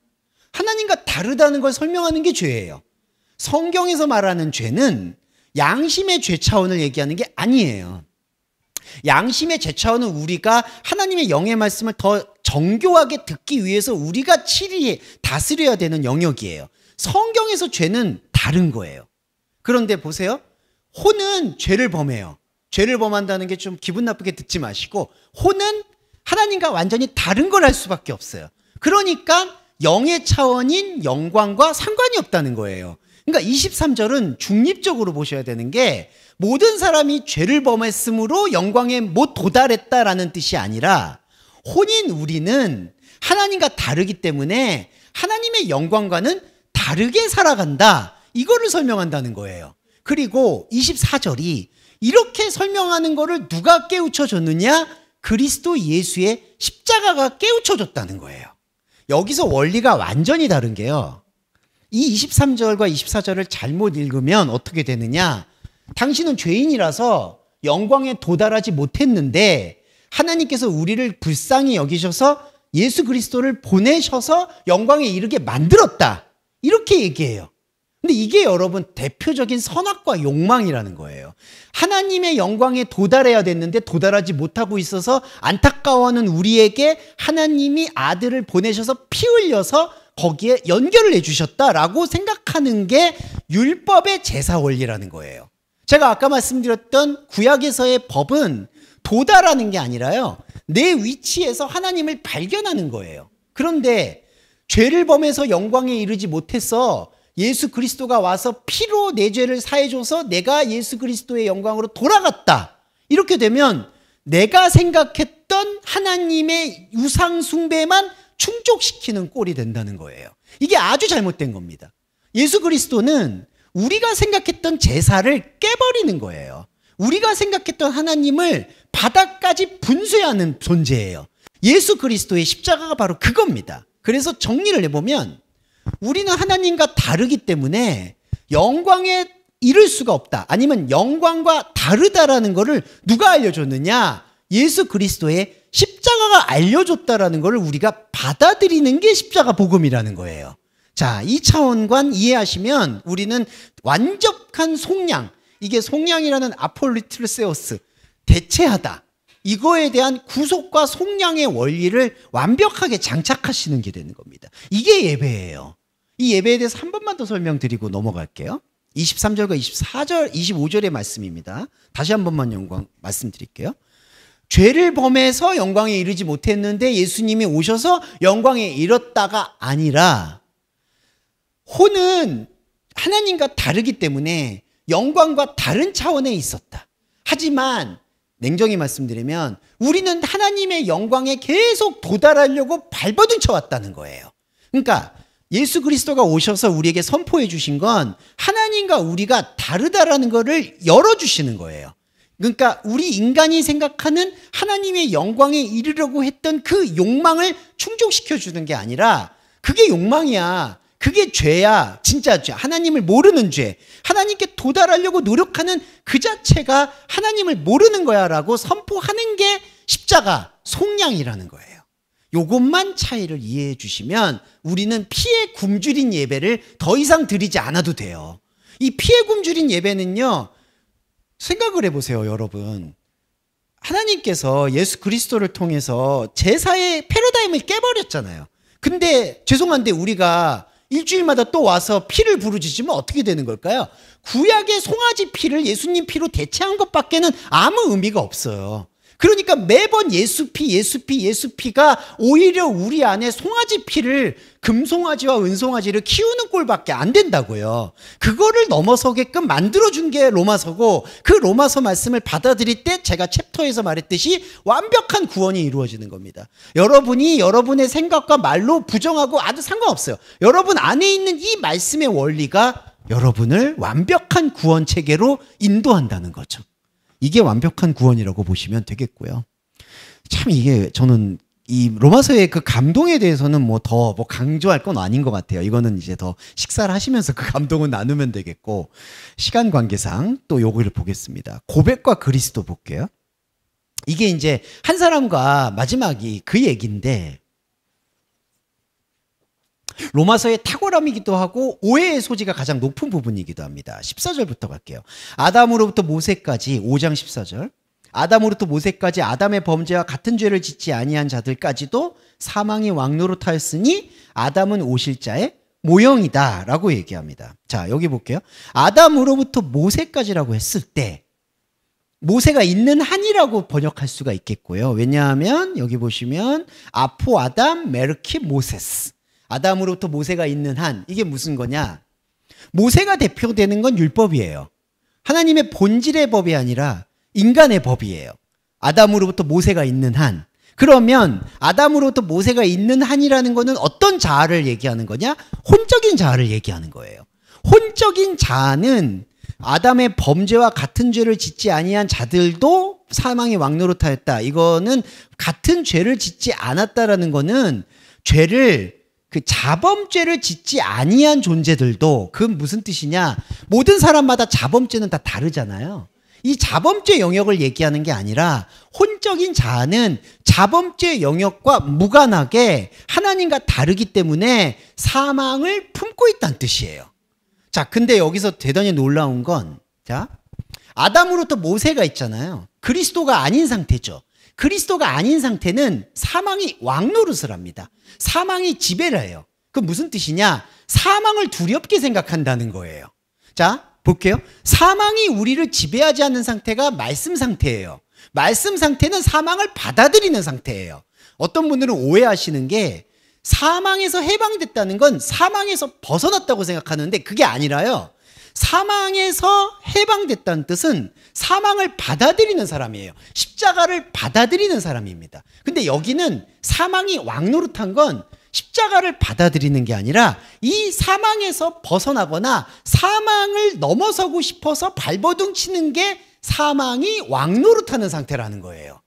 하나님과 다르다는 걸 설명하는 게 죄예요. 성경에서 말하는 죄는 양심의 죄 차원을 얘기하는 게 아니에요. 양심의 죄 차원은 우리가 하나님의 영의 말씀을 더 정교하게 듣기 위해서 우리가 치리에 다스려야 되는 영역이에요. 성경에서 죄는 다른 거예요. 그런데 보세요. 혼은 죄를 범해요. 죄를 범한다는 게 좀 기분 나쁘게 듣지 마시고 혼은 하나님과 완전히 다른 걸 할 수밖에 없어요. 그러니까 영의 차원인 영광과 상관이 없다는 거예요. 그러니까 23절은 중립적으로 보셔야 되는 게 모든 사람이 죄를 범했으므로 영광에 못 도달했다라는 뜻이 아니라 혼인 우리는 하나님과 다르기 때문에 하나님의 영광과는 다르게 살아간다. 이거를 설명한다는 거예요. 그리고 24절이 이렇게 설명하는 거를 누가 깨우쳐 줬느냐? 그리스도 예수의 십자가가 깨우쳐 줬다는 거예요. 여기서 원리가 완전히 다른 게요. 이 23절과 24절을 잘못 읽으면 어떻게 되느냐? 당신은 죄인이라서 영광에 도달하지 못했는데 하나님께서 우리를 불쌍히 여기셔서 예수 그리스도를 보내셔서 영광에 이르게 만들었다. 이렇게 얘기해요. 근데 이게 여러분 대표적인 선악과 욕망이라는 거예요. 하나님의 영광에 도달해야 됐는데 도달하지 못하고 있어서 안타까워하는 우리에게 하나님이 아들을 보내셔서 피 흘려서 거기에 연결을 해주셨다라고 생각하는 게 율법의 제사 원리라는 거예요. 제가 아까 말씀드렸던 구약에서의 법은 도달하는 게 아니라요, 내 위치에서 하나님을 발견하는 거예요. 그런데 죄를 범해서 영광에 이르지 못해서 예수 그리스도가 와서 피로 내 죄를 사해줘서 내가 예수 그리스도의 영광으로 돌아갔다. 이렇게 되면 내가 생각했던 하나님의 유상 숭배만 충족시키는 꼴이 된다는 거예요. 이게 아주 잘못된 겁니다. 예수 그리스도는 우리가 생각했던 제사를 깨버리는 거예요. 우리가 생각했던 하나님을 바닥까지 분쇄하는 존재예요. 예수 그리스도의 십자가가 바로 그겁니다. 그래서 정리를 해보면 우리는 하나님과 다르기 때문에 영광에 이를 수가 없다. 아니면 영광과 다르다라는 것을 누가 알려줬느냐? 예수 그리스도의 십자가가 알려줬다라는 것을 우리가 받아들이는 게 십자가 복음이라는 거예요. 자, 이 차원관 이해하시면 우리는 완벽한 속량, 이게 속량이라는 아폴리트르세오스, 대체하다, 이거에 대한 구속과 속량의 원리를 완벽하게 장착하시는 게 되는 겁니다. 이게 예배예요. 이 예배에 대해서 한 번만 더 설명드리고 넘어갈게요. 23절과 24절, 25절의 말씀입니다. 다시 한 번만 말씀드릴게요. 죄를 범해서 영광에 이르지 못했는데 예수님이 오셔서 영광에 이뤘다가 아니라, 혼은 하나님과 다르기 때문에 영광과 다른 차원에 있었다. 하지만 냉정히 말씀드리면 우리는 하나님의 영광에 계속 도달하려고 발버둥 쳐왔다는 거예요. 그러니까 예수 그리스도가 오셔서 우리에게 선포해 주신 건 하나님과 우리가 다르다라는 것을 열어주시는 거예요. 그러니까 우리 인간이 생각하는 하나님의 영광에 이르려고 했던 그 욕망을 충족시켜 주는 게 아니라, 그게 욕망이야, 그게 죄야, 진짜 죄, 하나님을 모르는 죄, 하나님께 도달하려고 노력하는 그 자체가 하나님을 모르는 거야 라고 선포하는 게 십자가 속량이라는 거예요. 요것만 차이를 이해해 주시면 우리는 피에 굶주린 예배를 더 이상 드리지 않아도 돼요. 이 피에 굶주린 예배는요, 생각을 해보세요. 여러분, 하나님께서 예수 그리스도를 통해서 제사의 패러다임을 깨버렸잖아요. 근데 죄송한데 우리가 일주일마다 또 와서 피를 부르짖으면 어떻게 되는 걸까요? 구약의 송아지 피를 예수님 피로 대체한 것밖에는 아무 의미가 없어요. 그러니까 매번 예수피가 오히려 우리 안에 송아지 피를, 금송아지와 은송아지를 키우는 꼴밖에 안 된다고요. 그거를 넘어서게끔 만들어준 게 로마서고, 그 로마서 말씀을 받아들일 때 제가 챕터에서 말했듯이 완벽한 구원이 이루어지는 겁니다. 여러분이 여러분의 생각과 말로 부정하고 아주 상관없어요. 여러분 안에 있는 이 말씀의 원리가 여러분을 완벽한 구원 체계로 인도한다는 거죠. 이게 완벽한 구원이라고 보시면 되겠고요. 참 이게 저는 이 로마서의 그 감동에 대해서는 뭐 더 강조할 건 아닌 것 같아요. 이거는 이제 더 식사를 하시면서 그 감동은 나누면 되겠고, 시간 관계상 또 요거를 보겠습니다. 고백과 그리스도 볼게요. 이게 이제 한 사람과 마지막이 그 얘기인데, 로마서의 탁월함이기도 하고 오해의 소지가 가장 높은 부분이기도 합니다. 14절부터 갈게요. 아담으로부터 모세까지, 5장 14절. 아담으로부터 모세까지 아담의 범죄와 같은 죄를 짓지 아니한 자들까지도 사망이 왕노릇하였으니 아담은 오실 자의 모형이다 라고 얘기합니다. 자, 여기 볼게요. 아담으로부터 모세까지라고 했을 때 모세가 있는 한이라고 번역할 수가 있겠고요. 왜냐하면 여기 보시면 아포 아담 메르키 모세스, 아담으로부터 모세가 있는 한, 이게 무슨 거냐? 모세가 대표되는 건 율법이에요. 하나님의 본질의 법이 아니라 인간의 법이에요. 아담으로부터 모세가 있는 한. 그러면 아담으로부터 모세가 있는 한이라는 거는 어떤 자아를 얘기하는 거냐? 혼적인 자아를 얘기하는 거예요. 혼적인 자아는 아담의 범죄와 같은 죄를 짓지 아니한 자들도 사망의 왕노릇하였다. 이거는 같은 죄를 짓지 않았다라는 거는 죄를 그 자범죄를 짓지 아니한 존재들도, 그건 무슨 뜻이냐? 모든 사람마다 자범죄는 다 다르잖아요. 이 자범죄 영역을 얘기하는 게 아니라 혼적인 자아는 자범죄 영역과 무관하게 하나님과 다르기 때문에 사망을 품고 있다는 뜻이에요. 자, 근데 여기서 대단히 놀라운 건, 자, 아담으로부터 모세가 있잖아요. 그리스도가 아닌 상태죠. 그리스도가 아닌 상태는 사망이 왕노릇을 합니다. 사망이 지배를 해요. 그 무슨 뜻이냐? 사망을 두렵게 생각한다는 거예요. 자, 볼게요. 사망이 우리를 지배하지 않는 상태가 말씀 상태예요. 말씀 상태는 사망을 받아들이는 상태예요. 어떤 분들은 오해하시는 게 사망에서 해방됐다는 건 사망에서 벗어났다고 생각하는데 그게 아니라요. 사망에서 해방됐다는 뜻은 사망을 받아들이는 사람이에요. 십자가를 받아들이는 사람입니다. 근데 여기는 사망이 왕노릇한 건 십자가를 받아들이는 게 아니라 이 사망에서 벗어나거나 사망을 넘어서고 싶어서 발버둥 치는 게 사망이 왕노릇하는 상태라는 거예요.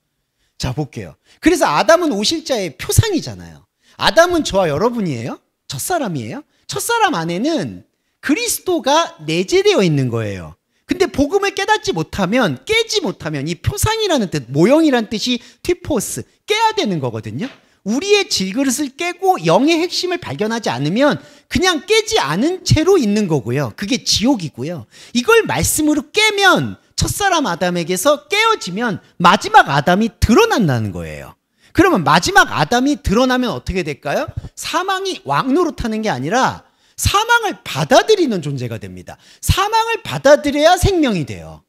자, 볼게요. 그래서 아담은 오실자의 표상이잖아요. 아담은 저와 여러분이에요. 첫사람이에요. 첫사람 안에는 그리스도가 내재되어 있는 거예요. 근데 복음을 깨닫지 못하면, 깨지 못하면 이 표상이라는 뜻, 모형이라는 뜻이 티포스, 깨야 되는 거거든요. 우리의 질그릇을 깨고 영의 핵심을 발견하지 않으면 그냥 깨지 않은 채로 있는 거고요. 그게 지옥이고요. 이걸 말씀으로 깨면 첫사람 아담에게서 깨어지면 마지막 아담이 드러난다는 거예요. 그러면 마지막 아담이 드러나면 어떻게 될까요? 사망이 왕노릇하는 게 아니라 사망을 받아들이는 존재가 됩니다. 사망을 받아들여야 생명이 돼요.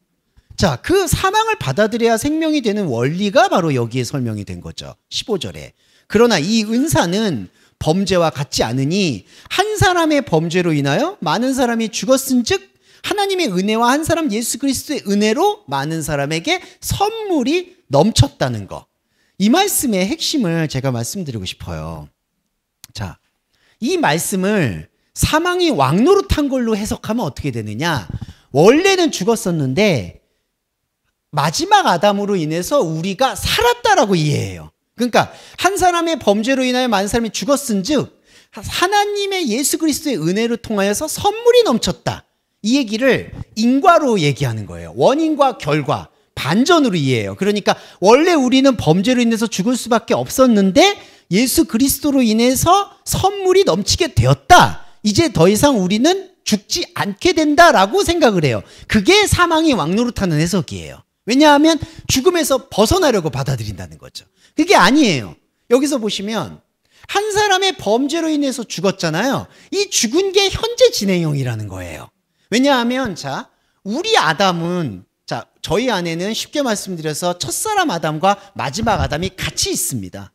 자, 그 사망을 받아들여야 생명이 되는 원리가 바로 여기에 설명이 된 거죠. 15절에. 그러나 이 은사는 범죄와 같지 않으니 한 사람의 범죄로 인하여 많은 사람이 죽었은즉 하나님의 은혜와 한 사람 예수 그리스도의 은혜로 많은 사람에게 선물이 넘쳤다는 거. 이 말씀의 핵심을 제가 말씀드리고 싶어요. 자, 이 말씀을 사망이 왕노릇한 걸로 해석하면 어떻게 되느냐? 원래는 죽었었는데 마지막 아담으로 인해서 우리가 살았다라고 이해해요. 그러니까 한 사람의 범죄로 인하여 많은 사람이 죽었은즉 하나님의 예수 그리스도의 은혜로 통하여서 선물이 넘쳤다. 이 얘기를 인과로 얘기하는 거예요. 원인과 결과, 반전으로 이해해요. 그러니까 원래 우리는 범죄로 인해서 죽을 수밖에 없었는데 예수 그리스도로 인해서 선물이 넘치게 되었다. 이제 더 이상 우리는 죽지 않게 된다라고 생각을 해요. 그게 사망이 왕노릇하는 해석이에요. 왜냐하면 죽음에서 벗어나려고 받아들인다는 거죠. 그게 아니에요. 여기서 보시면 한 사람의 범죄로 인해서 죽었잖아요. 이 죽은 게 현재 진행형이라는 거예요. 왜냐하면 자, 우리 아담은, 자, 저희 안에는 쉽게 말씀드려서 첫사람 아담과 마지막 아담이 같이 있습니다.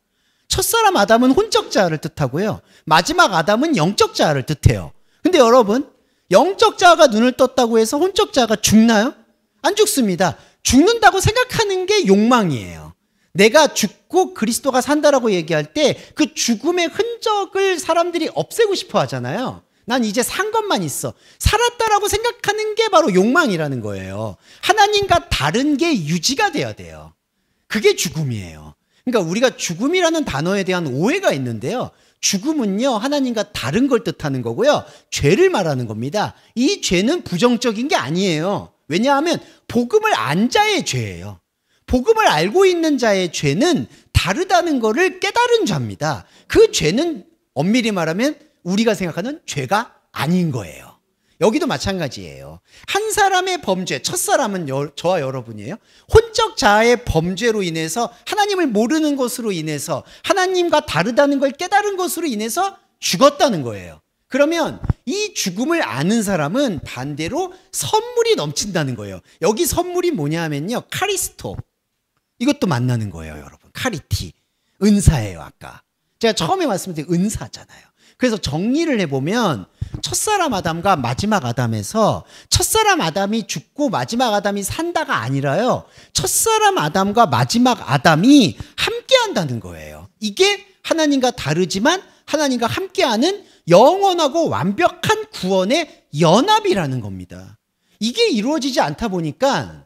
첫사람 아담은 혼적 자아를 뜻하고요. 마지막 아담은 영적 자아를 뜻해요. 근데 여러분, 영적 자아가 눈을 떴다고 해서 혼적 자아가 죽나요? 안 죽습니다. 죽는다고 생각하는 게 욕망이에요. 내가 죽고 그리스도가 산다라고 얘기할 때 그 죽음의 흔적을 사람들이 없애고 싶어 하잖아요. 난 이제 산 것만 있어. 살았다라고 생각하는 게 바로 욕망이라는 거예요. 하나님과 다른 게 유지가 돼야 돼요. 그게 죽음이에요. 그러니까 우리가 죽음이라는 단어에 대한 오해가 있는데요. 죽음은요, 하나님과 다른 걸 뜻하는 거고요. 죄를 말하는 겁니다. 이 죄는 부정적인 게 아니에요. 왜냐하면 복음을 안 자의 죄예요. 복음을 알고 있는 자의 죄는 다르다는 것을 깨달은 자입니다. 그 죄는 엄밀히 말하면 우리가 생각하는 죄가 아닌 거예요. 여기도 마찬가지예요. 한 사람의 범죄, 첫사람은 저와 여러분이에요. 혼적 자아의 범죄로 인해서 하나님을 모르는 것으로 인해서 하나님과 다르다는 걸 깨달은 것으로 인해서 죽었다는 거예요. 그러면 이 죽음을 아는 사람은 반대로 선물이 넘친다는 거예요. 여기 선물이 뭐냐 하면요, 카리스토. 이것도 만나는 거예요, 여러분. 카리티. 은사예요, 아까. 제가 처음에 말씀드린 은사잖아요. 그래서 정리를 해보면 첫사람 아담과 마지막 아담에서 첫사람 아담이 죽고 마지막 아담이 산다가 아니라요. 첫사람 아담과 마지막 아담이 함께 함께 한다는 거예요. 이게 하나님과 다르지만 하나님과 함께하는 영원하고 완벽한 구원의 연합이라는 겁니다. 이게 이루어지지 않다 보니까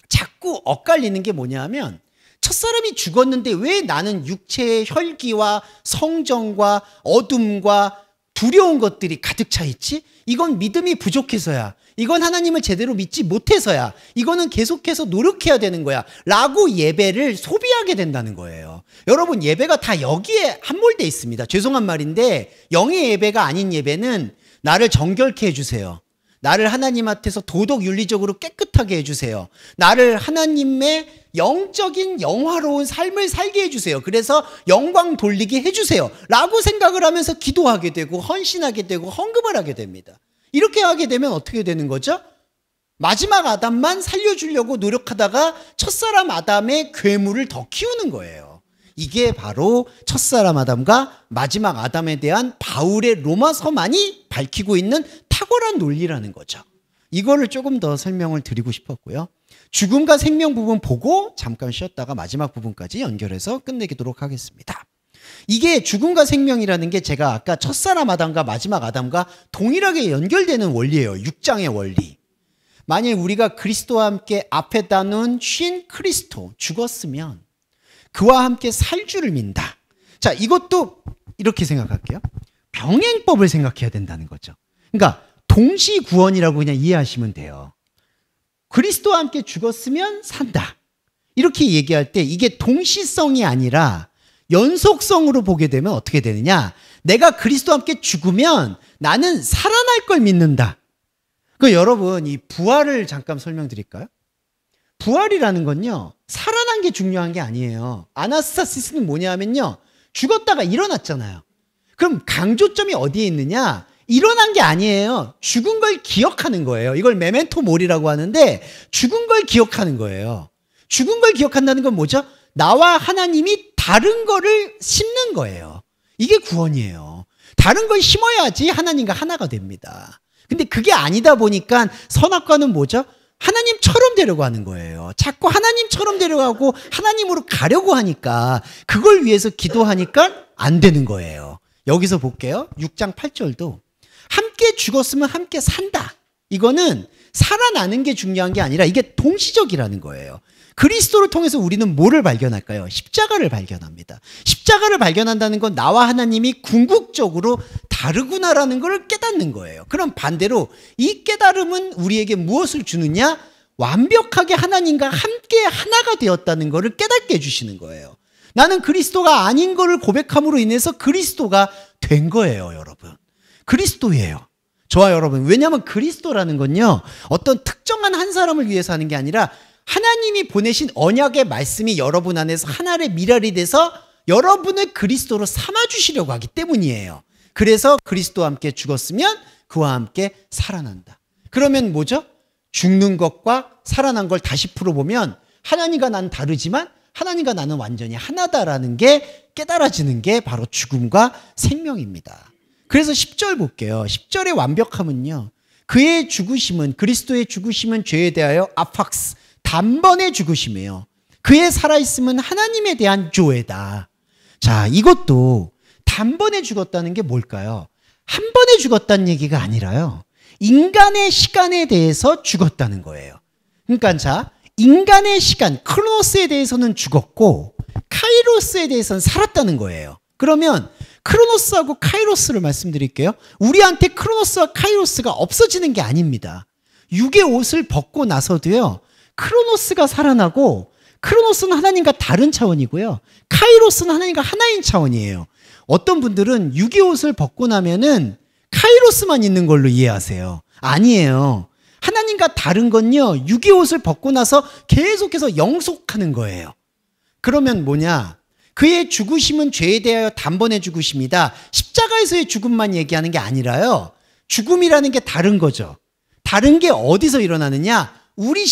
자꾸 엇갈리는 게 뭐냐면 첫사람이 죽었는데 왜 나는 육체의 혈기와 성정과 어둠과 두려운 것들이 가득 차 있지? 이건 믿음이 부족해서야. 이건 하나님을 제대로 믿지 못해서야. 이거는 계속해서 노력해야 되는 거야. 라고 예배를 소비하게 된다는 거예요. 여러분, 예배가 다 여기에 함몰돼 있습니다. 죄송한 말인데 영의 예배가 아닌 예배는 나를 정결케 해주세요. 나를 하나님 앞에서 도덕 윤리적으로 깨끗하게 해주세요. 나를 하나님의 영적인 영화로운 삶을 살게 해주세요. 그래서 영광 돌리게 해주세요. 라고 생각을 하면서 기도하게 되고 헌신하게 되고 헌금을 하게 됩니다. 이렇게 하게 되면 어떻게 되는 거죠? 마지막 아담만 살려주려고 노력하다가 첫사람 아담의 괴물을 더 키우는 거예요. 이게 바로 첫사람 아담과 마지막 아담에 대한 바울의 로마서만이 밝히고 있는 탁월한 논리라는 거죠. 이거를 조금 더 설명을 드리고 싶었고요. 죽음과 생명 부분 보고 잠깐 쉬었다가 마지막 부분까지 연결해서 끝내도록 하겠습니다. 이게 죽음과 생명이라는 게 제가 아까 첫사람 아담과 마지막 아담과 동일하게 연결되는 원리예요. 6장의 원리. 만약 우리가 그리스도와 함께 앞에다 놓은 쉰 크리스토 죽었으면 그와 함께 살 줄을 민다. 자, 이것도 이렇게 생각할게요. 병행법을 생각해야 된다는 거죠. 그러니까 동시 구원이라고 그냥 이해하시면 돼요. 그리스도와 함께 죽었으면 산다. 이렇게 얘기할 때 이게 동시성이 아니라 연속성으로 보게 되면 어떻게 되느냐? 내가 그리스도와 함께 죽으면 나는 살아날 걸 믿는다. 여러분, 이 부활을 잠깐 설명드릴까요? 부활이라는 건요, 살아난 게 중요한 게 아니에요. 아나스타시스는 뭐냐면요, 죽었다가 일어났잖아요. 그럼 강조점이 어디에 있느냐? 일어난 게 아니에요. 죽은 걸 기억하는 거예요. 이걸 메멘토 모리라고 하는데 죽은 걸 기억하는 거예요. 죽은 걸 기억한다는 건 뭐죠? 나와 하나님이 다른 거를 심는 거예요. 이게 구원이에요. 다른 걸 심어야지 하나님과 하나가 됩니다. 근데 그게 아니다 보니까 선악과는 뭐죠? 하나님처럼 되려고 하는 거예요. 자꾸 하나님처럼 되려고 하나님으로 가려고 하니까 그걸 위해서 기도하니까 안 되는 거예요. 여기서 볼게요. 6장 8절도 함께 죽었으면 함께 산다. 이거는 살아나는 게 중요한 게 아니라 이게 동시적이라는 거예요. 그리스도를 통해서 우리는 뭐를 발견할까요? 십자가를 발견합니다. 십자가를 발견한다는 건 나와 하나님이 궁극적으로 다르구나라는 걸 깨닫는 거예요. 그럼 반대로 이 깨달음은 우리에게 무엇을 주느냐? 완벽하게 하나님과 함께 하나가 되었다는 것을 깨닫게 해주시는 거예요. 나는 그리스도가 아닌 것을 고백함으로 인해서 그리스도가 된 거예요, 여러분. 그리스도예요. 저와 여러분. 왜냐하면 그리스도라는 건요, 어떤 특정한 한 사람을 위해서 하는 게 아니라 하나님이 보내신 언약의 말씀이 여러분 안에서 하나의 미랄이 돼서 여러분을 그리스도로 삼아주시려고 하기 때문이에요. 그래서 그리스도와 함께 죽었으면 그와 함께 살아난다. 그러면 뭐죠? 죽는 것과 살아난 걸 다시 풀어보면 하나님과 난 다르지만 하나님과 나는 완전히 하나다라는 게 깨달아지는 게 바로 죽음과 생명입니다. 그래서 10절 볼게요. 10절의 완벽함은요, 그의 죽으심은, 그리스도의 죽으심은 죄에 대하여 아팍스, 단번에 죽으심이에요. 그의 살아있음은 하나님에 대한 조회다. 자, 이것도 단번에 죽었다는 게 뭘까요? 한 번에 죽었다는 얘기가 아니라요, 인간의 시간에 대해서 죽었다는 거예요. 그러니까 자, 인간의 시간, 크로노스에 대해서는 죽었고 카이로스에 대해서는 살았다는 거예요. 그러면 크로노스하고 카이로스를 말씀드릴게요. 우리한테 크로노스와 카이로스가 없어지는 게 아닙니다. 육의 옷을 벗고 나서도요, 크로노스가 살아나고, 크로노스는 하나님과 다른 차원이고요, 카이로스는 하나님과 하나인 차원이에요. 어떤 분들은 육의 옷을 벗고 나면은 카이로스만 있는 걸로 이해하세요. 아니에요. 하나님과 다른 건요, 육의 옷을 벗고 나서 계속해서 영속하는 거예요. 그러면 뭐냐? 그의 죽으심은 죄에 대하여 단번에 죽으심이다. 십자가에서의 죽음만 얘기하는 게 아니라요, 죽음이라는 게 다른 거죠. 다른 게 어디서 일어나느냐? 우리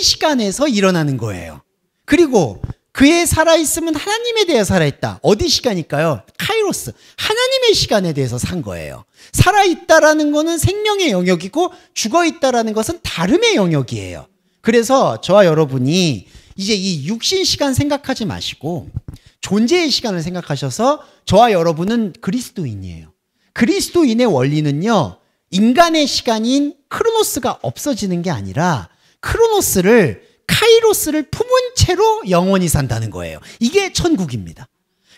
시간에서 일어나는 거예요. 그리고 그의 살아있음은 하나님에 대해 살아있다. 어디 시간일까요? 카이로스, 하나님의 시간에 대해서 산 거예요. 살아있다라는 거는 생명의 영역이고 죽어있다라는 것은 다름의 영역이에요. 그래서 저와 여러분이 이제 이 육신 시간 생각하지 마시고 존재의 시간을 생각하셔서 저와 여러분은 그리스도인이에요. 그리스도인의 원리는요, 인간의 시간인 크로노스가 없어지는 게 아니라 카이로스를 품은 채로 영원히 산다는 거예요. 이게 천국입니다.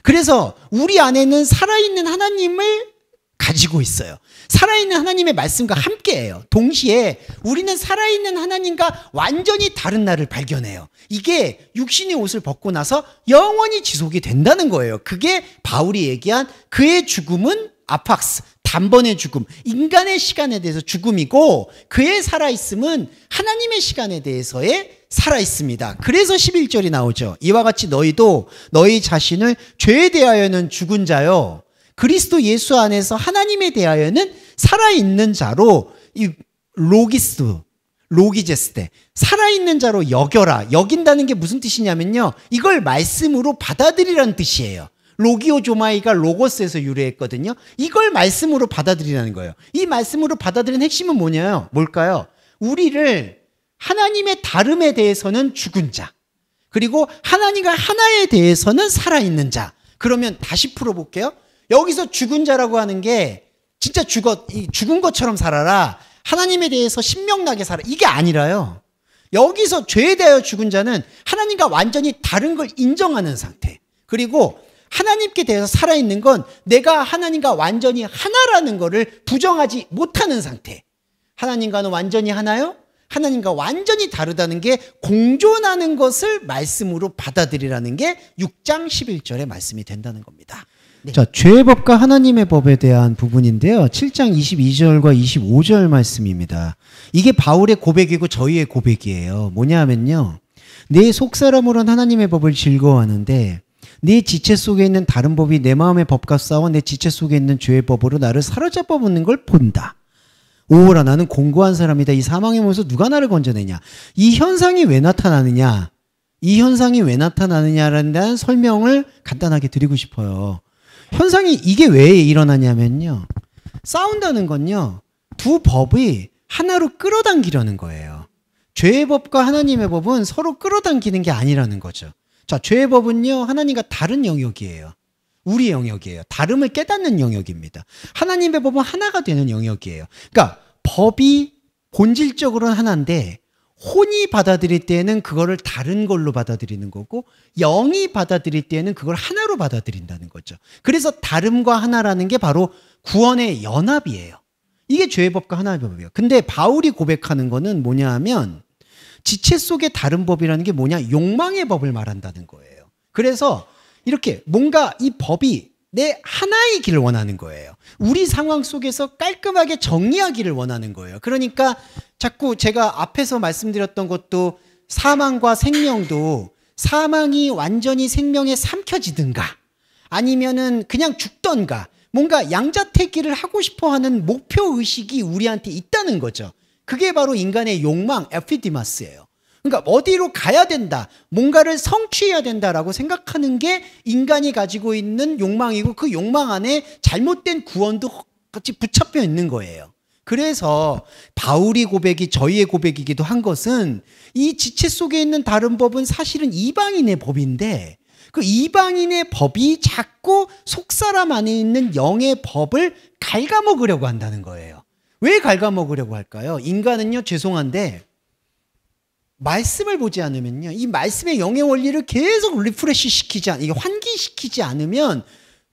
그래서 우리 안에는 살아있는 하나님을 가지고 있어요. 살아있는 하나님의 말씀과 함께해요. 동시에 우리는 살아있는 하나님과 완전히 다른 나를 발견해요. 이게 육신의 옷을 벗고 나서 영원히 지속이 된다는 거예요. 그게 바울이 얘기한 그의 죽음은 아팍스, 단번의 죽음, 인간의 시간에 대해서 죽음이고 그의 살아있음은 하나님의 시간에 대해서의 살아있습니다. 그래서 11절이 나오죠. 이와 같이 너희도 너희 자신을 죄에 대하여는 죽은 자요, 그리스도 예수 안에서 하나님에 대하여는 살아있는 자로, 이 로기제스 때 살아있는 자로 여겨라. 여긴다는 게 무슨 뜻이냐면요, 이걸 말씀으로 받아들이라는 뜻이에요. 로기오조마이가 로고스에서 유래했거든요. 이걸 말씀으로 받아들이라는 거예요. 이 말씀으로 받아들이는 핵심은 뭘까요? 우리를 하나님의 다름에 대해서는 죽은 자, 그리고 하나님과 하나에 대해서는 살아있는 자. 그러면 다시 풀어볼게요. 여기서 죽은 자라고 하는 게 진짜 죽은 것처럼 살아라, 하나님에 대해서 신명나게 살아, 이게 아니라요. 여기서 죄에 대하여 죽은 자는 하나님과 완전히 다른 걸 인정하는 상태, 그리고 하나님께 대해서 살아있는 건 내가 하나님과 완전히 하나라는 거를 부정하지 못하는 상태. 하나님과는 완전히 하나요? 하나님과 완전히 다르다는 게 공존하는 것을 말씀으로 받아들이라는 게 6장 11절의 말씀이 된다는 겁니다. 네. 자, 죄의 법과 하나님의 법에 대한 부분인데요. 7장 22절과 25절 말씀입니다. 이게 바울의 고백이고 저희의 고백이에요. 뭐냐 하면요, 내 속사람으로는 하나님의 법을 즐거워하는데 내 지체 속에 있는 다른 법이 내 마음의 법과 싸워 내 지체 속에 있는 죄의 법으로 나를 사로잡아 보는 걸 본다. 오호라, 나는 공고한 사람이다. 이 사망의 몸에서 누가 나를 건져내냐. 이 현상이 왜 나타나느냐, 이 현상이 왜 나타나느냐라는 데한 설명을 간단하게 드리고 싶어요. 현상이 이게 왜 일어나냐면요, 싸운다는 건요, 두 법이 하나로 끌어당기려는 거예요. 죄의 법과 하나님의 법은 서로 끌어당기는 게 아니라는 거죠. 자, 죄의 법은요, 하나님과 다른 영역이에요. 우리 영역이에요. 다름을 깨닫는 영역입니다. 하나님의 법은 하나가 되는 영역이에요. 그러니까 법이 본질적으로는 하나인데 혼이 받아들일 때에는 그거를 다른 걸로 받아들이는 거고, 영이 받아들일 때에는 그걸 하나로 받아들인다는 거죠. 그래서 다름과 하나라는 게 바로 구원의 연합이에요. 이게 죄의 법과 하나의 법이에요. 근데 바울이 고백하는 거는 뭐냐 하면, 지체 속의 다른 법이라는 게 뭐냐, 욕망의 법을 말한다는 거예요. 그래서 이렇게 뭔가 이 법이 내 하나이기를 원하는 거예요. 우리 상황 속에서 깔끔하게 정리하기를 원하는 거예요. 그러니까 자꾸 제가 앞에서 말씀드렸던 것도, 사망과 생명도 사망이 완전히 생명에 삼켜지든가 아니면은 그냥 죽던가, 뭔가 양자택일을 하고 싶어하는 목표의식이 우리한테 있다는 거죠. 그게 바로 인간의 욕망, 에피디마스예요. 그러니까 어디로 가야 된다, 뭔가를 성취해야 된다라고 생각하는 게 인간이 가지고 있는 욕망이고, 그 욕망 안에 잘못된 구원도 같이 붙잡혀 있는 거예요. 그래서 바울이 고백이 저희의 고백이기도 한 것은, 이 지체 속에 있는 다른 법은 사실은 이방인의 법인데, 그 이방인의 법이 자꾸 속사람 안에 있는 영의 법을 갉아먹으려고 한다는 거예요. 왜 갉아먹으려고 할까요? 인간은요, 죄송한데 말씀을 보지 않으면요, 이 말씀의 영의 원리를 계속 리프레시 시키지 이게 환기시키지 않으면,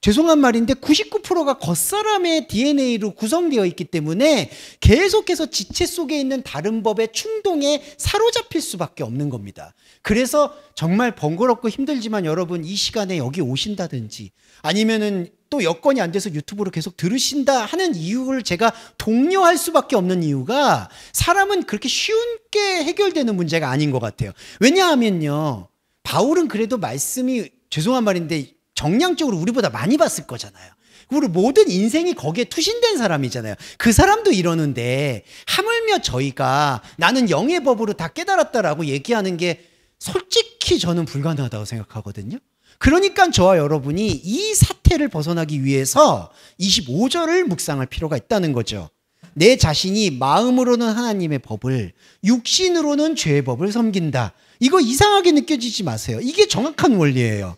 죄송한 말인데 99%가 겉사람의 DNA로 구성되어 있기 때문에 계속해서 지체 속에 있는 다른 법의 충동에 사로잡힐 수밖에 없는 겁니다. 그래서 정말 번거롭고 힘들지만 여러분, 이 시간에 여기 오신다든지 아니면은 또 여건이 안 돼서 유튜브로 계속 들으신다 하는 이유를 제가 독려할 수밖에 없는 이유가, 사람은 그렇게 쉽게 해결되는 문제가 아닌 것 같아요. 왜냐하면요, 바울은 그래도 말씀이, 죄송한 말인데 정량적으로 우리보다 많이 봤을 거잖아요. 우리 모든 인생이 거기에 투신된 사람이잖아요. 그 사람도 이러는데 하물며 저희가 나는 영의 법으로 다 깨달았다라고 얘기하는 게 솔직히 저는 불가능하다고 생각하거든요. 그러니까 저와 여러분이 이 사태를 벗어나기 위해서 25절을 묵상할 필요가 있다는 거죠. 내 자신이 마음으로는 하나님의 법을, 육신으로는 죄의 법을 섬긴다. 이거 이상하게 느껴지지 마세요. 이게 정확한 원리예요.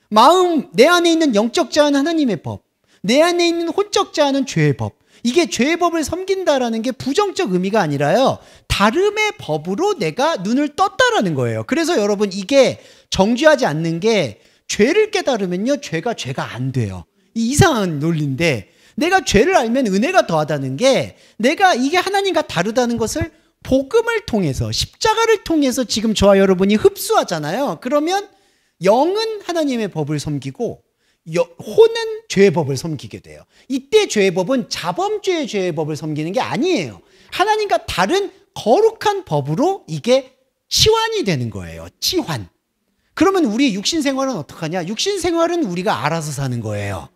마음, 내 안에 있는 영적 자아는 하나님의 법, 내 안에 있는 혼적 자아는 죄의 법. 이게 죄의 법을 섬긴다라는 게 부정적 의미가 아니라요, 다름의 법으로 내가 눈을 떴다라는 거예요. 그래서 여러분, 이게 정죄하지 않는 게, 죄를 깨달으면요 죄가 안 돼요. 이 이상한 논리인데, 내가 죄를 알면 은혜가 더하다는 게, 내가 이게 하나님과 다르다는 것을 복음을 통해서, 십자가를 통해서 지금 저와 여러분이 흡수하잖아요. 그러면 영은 하나님의 법을 섬기고 혼은 죄의 법을 섬기게 돼요. 이때 죄의 법은 자범죄의 죄의 법을 섬기는 게 아니에요. 하나님과 다른 거룩한 법으로 이게 치환이 되는 거예요. 치환. 그러면 우리 육신 생활은 어떡하냐? 육신 생활은 우리가 알아서 사는 거예요.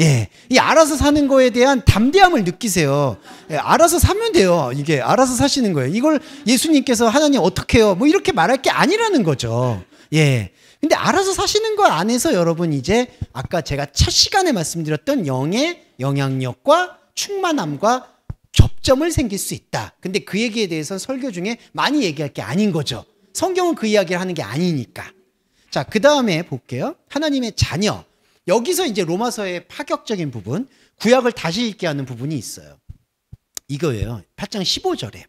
예, 이 알아서 사는 거에 대한 담대함을 느끼세요. 예, 알아서 사면 돼요. 이게 알아서 사시는 거예요. 이걸 예수님께서 하나님 어떻게 해요? 뭐 이렇게 말할 게 아니라는 거죠. 예. 근데 알아서 사시는 거 안에서 여러분, 이제 아까 제가 첫 시간에 말씀드렸던 영의 영향력과 충만함과 접점을 생길 수 있다. 근데 그 얘기에 대해서는 설교 중에 많이 얘기할 게 아닌 거죠. 성경은 그 이야기를 하는 게 아니니까. 자, 그 다음에 볼게요. 하나님의 자녀. 여기서 이제 로마서의 파격적인 부분, 구약을 다시 읽게 하는 부분이 있어요. 이거예요. 8장 15절에.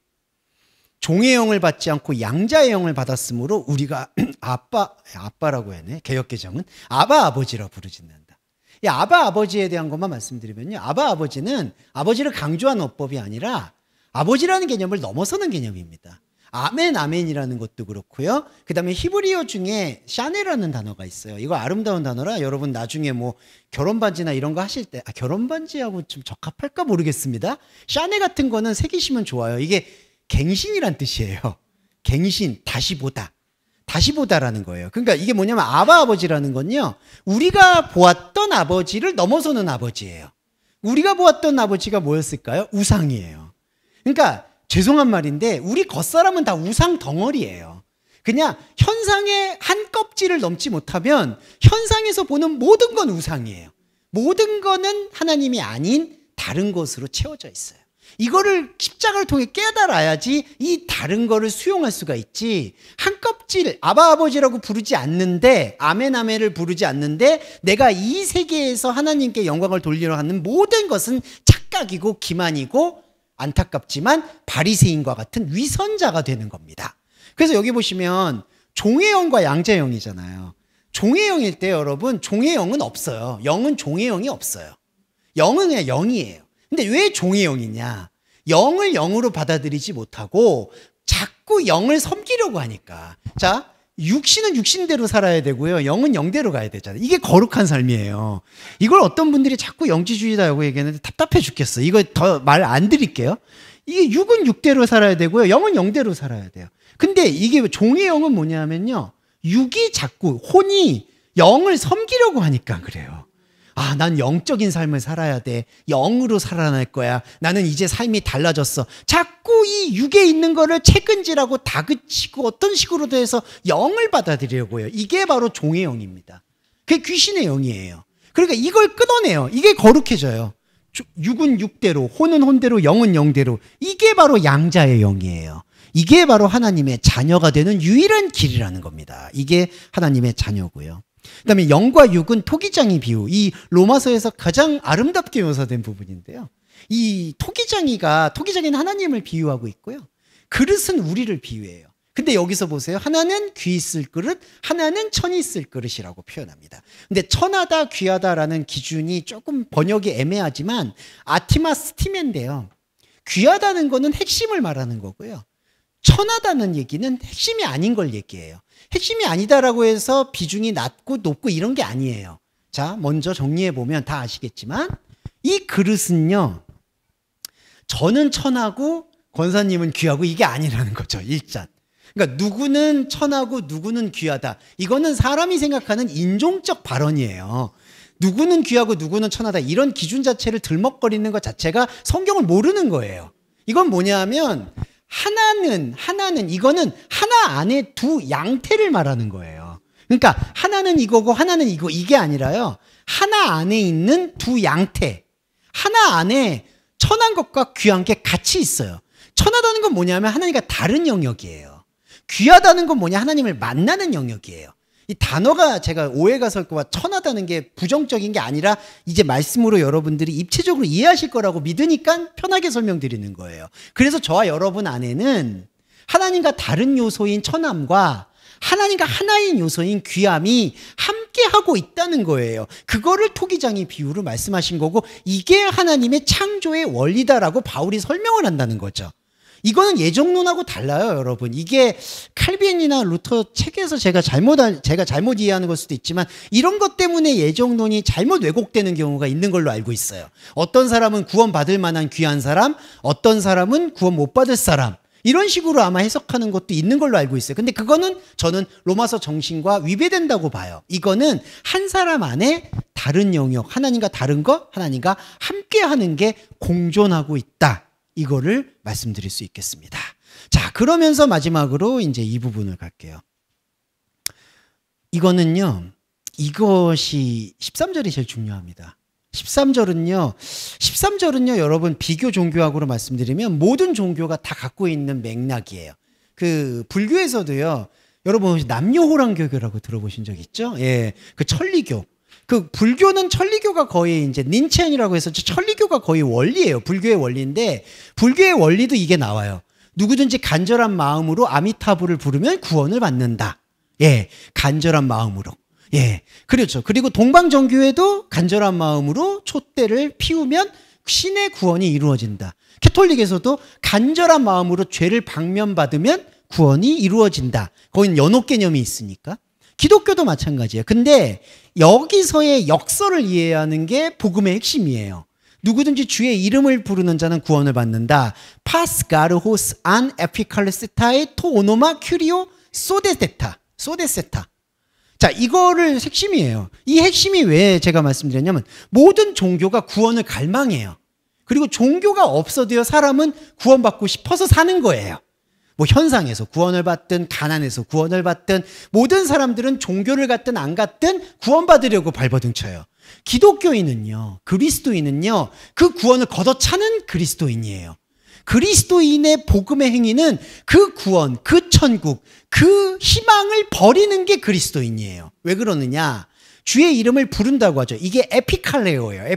종의 영을 받지 않고 양자의 영을 받았으므로 우리가 아빠라고 해네. 개역개정은 아바 아버지라 부르짖는다. 이 아바 아버지에 대한 것만 말씀드리면요, 아바 아버지는 아버지를 강조하는 어법이 아니라 아버지라는 개념을 넘어서는 개념입니다. 아멘 아멘이라는 것도 그렇고요. 그 다음에 히브리어 중에 샤네라는 단어가 있어요. 이거 아름다운 단어라 여러분 나중에 뭐 결혼반지나 이런 거 하실 때, 결혼반지하고 좀 적합할까 모르겠습니다. 샤네 같은 거는 새기시면 좋아요. 이게 갱신이란 뜻이에요. 갱신, 다시 보다. 다시 보다라는 거예요. 그러니까 이게 뭐냐면 아바 아버지라는 건요, 우리가 보았던 아버지를 넘어서는 아버지예요. 우리가 보았던 아버지가 뭐였을까요? 우상이에요. 그러니까 죄송한 말인데 우리 겉사람은 다 우상 덩어리예요. 그냥 현상의 한 껍질을 넘지 못하면 현상에서 보는 모든 건 우상이에요. 모든 거는 하나님이 아닌 다른 것으로 채워져 있어요. 이거를 십자가를 통해 깨달아야지 이 다른 거를 수용할 수가 있지. 한 껍질, 아바 아버지라고 부르지 않는데, 아멘 아멘을 부르지 않는데 내가 이 세계에서 하나님께 영광을 돌리려 하는 모든 것은 착각이고 기만이고 안타깝지만 바리새인과 같은 위선자가 되는 겁니다. 그래서 여기 보시면 종의 영과 양자의 영이잖아요. 종의 영일 때 여러분, 종의 영은 없어요. 영은 종의 영이 없어요. 영은 그냥 영이에요. 근데 왜 종의 영이냐? 영을 영으로 받아들이지 못하고 자꾸 영을 섬기려고 하니까. 자, 육신은 육신대로 살아야 되고요, 영은 영대로 가야 되잖아요. 이게 거룩한 삶이에요. 이걸 어떤 분들이 자꾸 영지주의다라고 얘기하는데 답답해 죽겠어. 이거 더 말 안 드릴게요. 이게 육은 육대로 살아야 되고요, 영은 영대로 살아야 돼요. 근데 이게 종의 영은 뭐냐면요, 육이 자꾸, 혼이 영을 섬기려고 하니까 그래요. 아, 난 영적인 삶을 살아야 돼. 영으로 살아날 거야. 나는 이제 삶이 달라졌어. 자꾸 이 육에 있는 거를 채근질하고 다그치고 어떤 식으로도 해서 영을 받아들이려고 해요. 이게 바로 종의 영입니다. 그게 귀신의 영이에요. 그러니까 이걸 끊어내요. 이게 거룩해져요. 육은 육대로, 혼은 혼대로, 영은 영대로. 이게 바로 양자의 영이에요. 이게 바로 하나님의 자녀가 되는 유일한 길이라는 겁니다. 이게 하나님의 자녀고요. 그 다음에 영과 육은 토기장이 비유, 이 로마서에서 가장 아름답게 묘사된 부분인데요. 이 토기장이는 하나님을 비유하고 있고요, 그릇은 우리를 비유해요. 근데 여기서 보세요. 하나는 귀 있을 그릇, 하나는 천이 있을 그릇이라고 표현합니다. 근데 천하다, 귀하다라는 기준이 조금 번역이 애매하지만 아티마스티멘데요. 귀하다는 거는 핵심을 말하는 거고요, 천하다는 얘기는 핵심이 아닌 걸 얘기해요. 핵심이 아니다라고 해서 비중이 낮고 높고 이런 게 아니에요. 자, 먼저 정리해보면 다 아시겠지만 이 그릇은요, 저는 천하고 권사님은 귀하고 이게 아니라는 거죠. 일단. 그러니까 누구는 천하고 누구는 귀하다. 이거는 사람이 생각하는 인종적 발언이에요. 누구는 귀하고 누구는 천하다. 이런 기준 자체를 들먹거리는 것 자체가 성경을 모르는 거예요. 이건 뭐냐 하면 하나는 이거는 하나 안에 두 양태를 말하는 거예요. 그러니까 하나는 이거고 하나는 이거, 이게 아니라요, 하나 안에 있는 두 양태, 하나 안에 천한 것과 귀한 게 같이 있어요. 천하다는 건 뭐냐면 하나님과 다른 영역이에요. 귀하다는 건 뭐냐? 하나님을 만나는 영역이에요. 이 단어가 제가 오해가 설까봐 천하다는 게 부정적인 게 아니라 이제 말씀으로 여러분들이 입체적으로 이해하실 거라고 믿으니까 편하게 설명드리는 거예요. 그래서 저와 여러분 안에는 하나님과 다른 요소인 천함과 하나님과 하나인 요소인 귀함이 함께하고 있다는 거예요. 그거를 토기장이 비유로 말씀하신 거고 이게 하나님의 창조의 원리다라고 바울이 설명을 한다는 거죠. 이거는 예정론하고 달라요, 여러분. 이게 칼빈이나 루터 책에서 제가 잘못 이해하는 걸 수도 있지만 이런 것 때문에 예정론이 잘못 왜곡되는 경우가 있는 걸로 알고 있어요. 어떤 사람은 구원받을 만한 귀한 사람, 어떤 사람은 구원 못 받을 사람. 이런 식으로 아마 해석하는 것도 있는 걸로 알고 있어요. 근데 그거는 저는 로마서 정신과 위배된다고 봐요. 이거는 한 사람 안에 다른 영역, 하나님과 다른 것, 하나님과 함께하는 게 공존하고 있다. 이거를 말씀드릴 수 있겠습니다. 자, 그러면서 마지막으로 이제 이 부분을 갈게요. 이거는요, 이것이 13절이 제일 중요합니다. 13절은요, 여러분 비교 종교학으로 말씀드리면 모든 종교가 다 갖고 있는 맥락이에요. 그 불교에서도요, 여러분 남녀호랑교교라고 들어보신 적 있죠? 예, 그 천리교. 그 불교는 천리교가 거의 이제 닌첸이라고 해서 천리교가 거의 원리예요. 불교의 원리인데 불교의 원리도 이게 나와요. 누구든지 간절한 마음으로 아미타불을 부르면 구원을 받는다. 예, 간절한 마음으로. 예, 그렇죠. 그리고 동방정교회도 간절한 마음으로 촛대를 피우면 신의 구원이 이루어진다. 캐톨릭에서도 간절한 마음으로 죄를 방면받으면 구원이 이루어진다. 거긴 연옥 개념이 있으니까. 기독교도 마찬가지예요. 근데 여기서의 역설을 이해하는 게 복음의 핵심이에요. 누구든지 주의 이름을 부르는 자는 구원을 받는다. 파스 가르호스 안 에피칼레스타의 토오노마 큐리오 소데세타. 자, 이거를 핵심이에요. 이 핵심이 왜 제가 말씀드렸냐면 모든 종교가 구원을 갈망해요. 그리고 종교가 없어도요 사람은 구원받고 싶어서 사는 거예요. 뭐 현상에서 구원을 받든 가난에서 구원을 받든 모든 사람들은 종교를 갖든 안 갖든 구원받으려고 발버둥쳐요. 기독교인은요, 그리스도인은요, 그 구원을 걷어차는 그리스도인이에요. 그리스도인의 복음의 행위는 그 구원, 그 천국, 그 희망을 버리는 게 그리스도인이에요. 왜 그러느냐? 주의 이름을 부른다고 하죠. 이게 에피칼레오예요.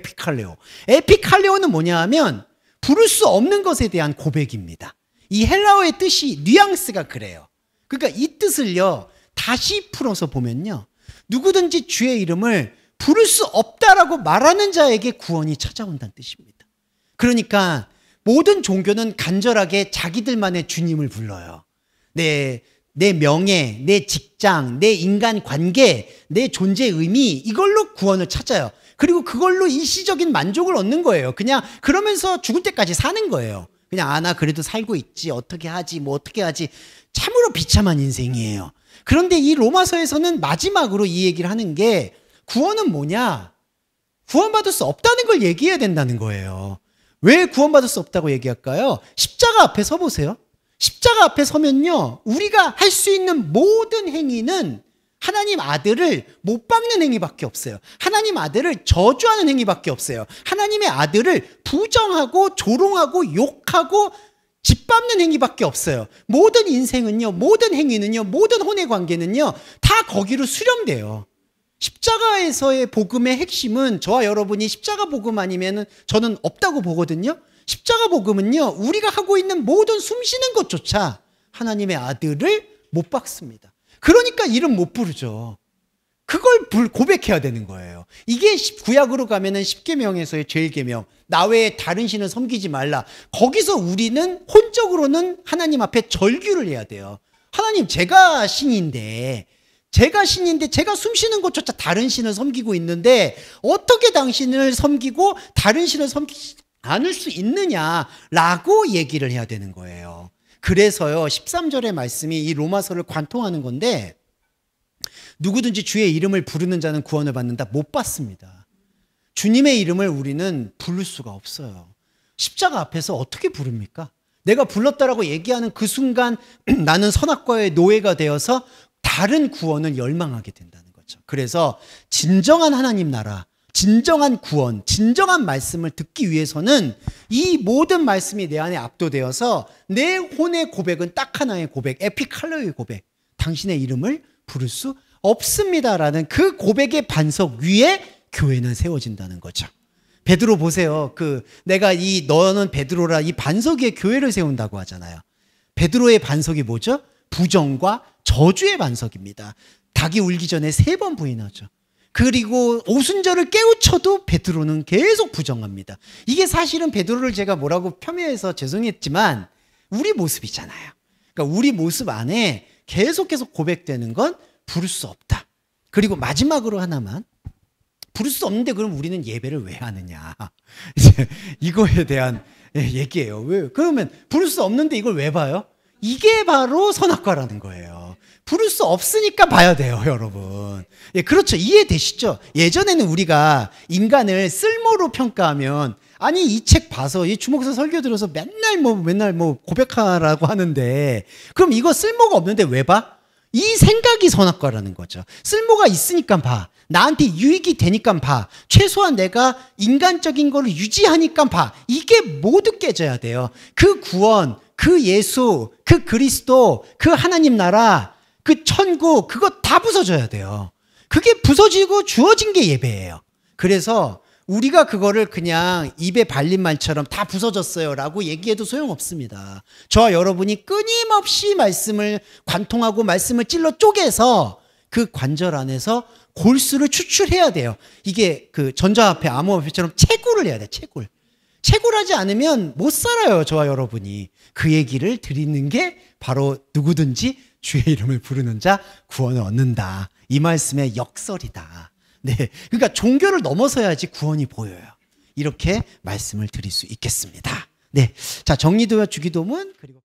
에피칼레오는 뭐냐 하면 부를 수 없는 것에 대한 고백입니다. 이 헬라어의 뜻이 뉘앙스가 그래요. 그러니까 이 뜻을요 다시 풀어서 보면요, 누구든지 주의 이름을 부를 수 없다라고 말하는 자에게 구원이 찾아온다는 뜻입니다. 그러니까 모든 종교는 간절하게 자기들만의 주님을 불러요. 내 명예, 내 직장, 내 인간관계, 내 존재의 의미, 이걸로 구원을 찾아요. 그리고 그걸로 일시적인 만족을 얻는 거예요. 그냥 그러면서 죽을 때까지 사는 거예요. 그냥 나 그래도 살고 있지, 어떻게 하지, 뭐 어떻게 하지. 참으로 비참한 인생이에요. 그런데 이 로마서에서는 마지막으로 이 얘기를 하는 게 구원은 뭐냐? 구원받을 수 없다는 걸 얘기해야 된다는 거예요. 왜 구원받을 수 없다고 얘기할까요? 십자가 앞에 서보세요. 십자가 앞에 서면요, 우리가 할 수 있는 모든 행위는 하나님 아들을 못 박는 행위밖에 없어요. 하나님 아들을 저주하는 행위밖에 없어요. 하나님의 아들을 부정하고 조롱하고 욕하고 짓밟는 행위밖에 없어요. 모든 인생은요, 모든 행위는요, 모든 혼의 관계는요, 다 거기로 수렴돼요. 십자가에서의 복음의 핵심은 저와 여러분이 십자가 복음 아니면 저는 없다고 보거든요. 십자가 복음은요, 우리가 하고 있는 모든 숨쉬는 것조차 하나님의 아들을 못 박습니다. 그러니까 이름 못 부르죠. 그걸 고백해야 되는 거예요. 이게 구약으로 가면은 십계명에서의 제일계명, 나 외에 다른 신을 섬기지 말라. 거기서 우리는 혼적으로는 하나님 앞에 절규를 해야 돼요. 하나님, 제가 신인데 제가 숨쉬는 것조차 다른 신을 섬기고 있는데 어떻게 당신을 섬기고 다른 신을 섬기지 않을 수 있느냐라고 얘기를 해야 되는 거예요. 그래서요 13절의 말씀이 이 로마서를 관통하는 건데, 누구든지 주의 이름을 부르는 자는 구원을 받는다. 못 받습니다. 주님의 이름을 우리는 부를 수가 없어요. 십자가 앞에서 어떻게 부릅니까? 내가 불렀다라고 얘기하는 그 순간 나는 선악과의 노예가 되어서 다른 구원을 열망하게 된다는 거죠. 그래서 진정한 하나님 나라, 진정한 구원, 진정한 말씀을 듣기 위해서는 이 모든 말씀이 내 안에 압도되어서 내 혼의 고백은 딱 하나의 고백, 에피칼로의 고백. 당신의 이름을 부를 수 없습니다라는 그 고백의 반석 위에 교회는 세워진다는 거죠. 베드로 보세요. 내가 너는 베드로라 이 반석 위에 교회를 세운다고 하잖아요. 베드로의 반석이 뭐죠? 부정과 저주의 반석입니다. 닭이 울기 전에 3번 부인하죠. 그리고 오순절을 깨우쳐도 베드로는 계속 부정합니다. 이게 사실은 베드로를 제가 뭐라고 폄훼해서 죄송했지만 우리 모습이잖아요. 그러니까 우리 모습 안에 계속해서 고백되는 건 부를 수 없다. 그리고 마지막으로 하나만, 부를 수 없는데 그럼 우리는 예배를 왜 하느냐. 이제 이거에 대한 얘기예요. 왜? 그러면 부를 수 없는데 이걸 왜 봐요? 이게 바로 선악과라는 거예요. 부를 수 없으니까 봐야 돼요, 여러분. 예, 그렇죠. 이해되시죠? 예전에는 우리가 인간을 쓸모로 평가하면, 아니, 이 책 봐서, 이 주목사 설교 들어서 맨날 고백하라고 하는데, 그럼 이거 쓸모가 없는데 왜 봐? 이 생각이 선악과라는 거죠. 쓸모가 있으니까 봐. 나한테 유익이 되니까 봐. 최소한 내가 인간적인 거를 유지하니까 봐. 이게 모두 깨져야 돼요. 그 구원, 그 예수, 그 그리스도, 그 하나님 나라, 그 천국, 그거 다 부서져야 돼요. 그게 부서지고 주어진 게 예배예요. 그래서 우리가 그거를 그냥 입에 발린 말처럼 다 부서졌어요 라고 얘기해도 소용없습니다. 저와 여러분이 끊임없이 말씀을 관통하고 말씀을 찔러 쪼개서 그 관절 안에서 골수를 추출해야 돼요. 이게 그 전자화폐, 암호화폐처럼 채굴을 해야 돼요. 채굴하지 않으면 못 살아요. 저와 여러분이. 그 얘기를 드리는 게 바로 누구든지 주의 이름을 부르는 자 구원을 얻는다. 이 말씀의 역설이다. 네, 그러니까 종교를 넘어서야지 구원이 보여요. 이렇게 말씀을 드릴 수 있겠습니다. 네, 자 정리도와 주기도문 그리고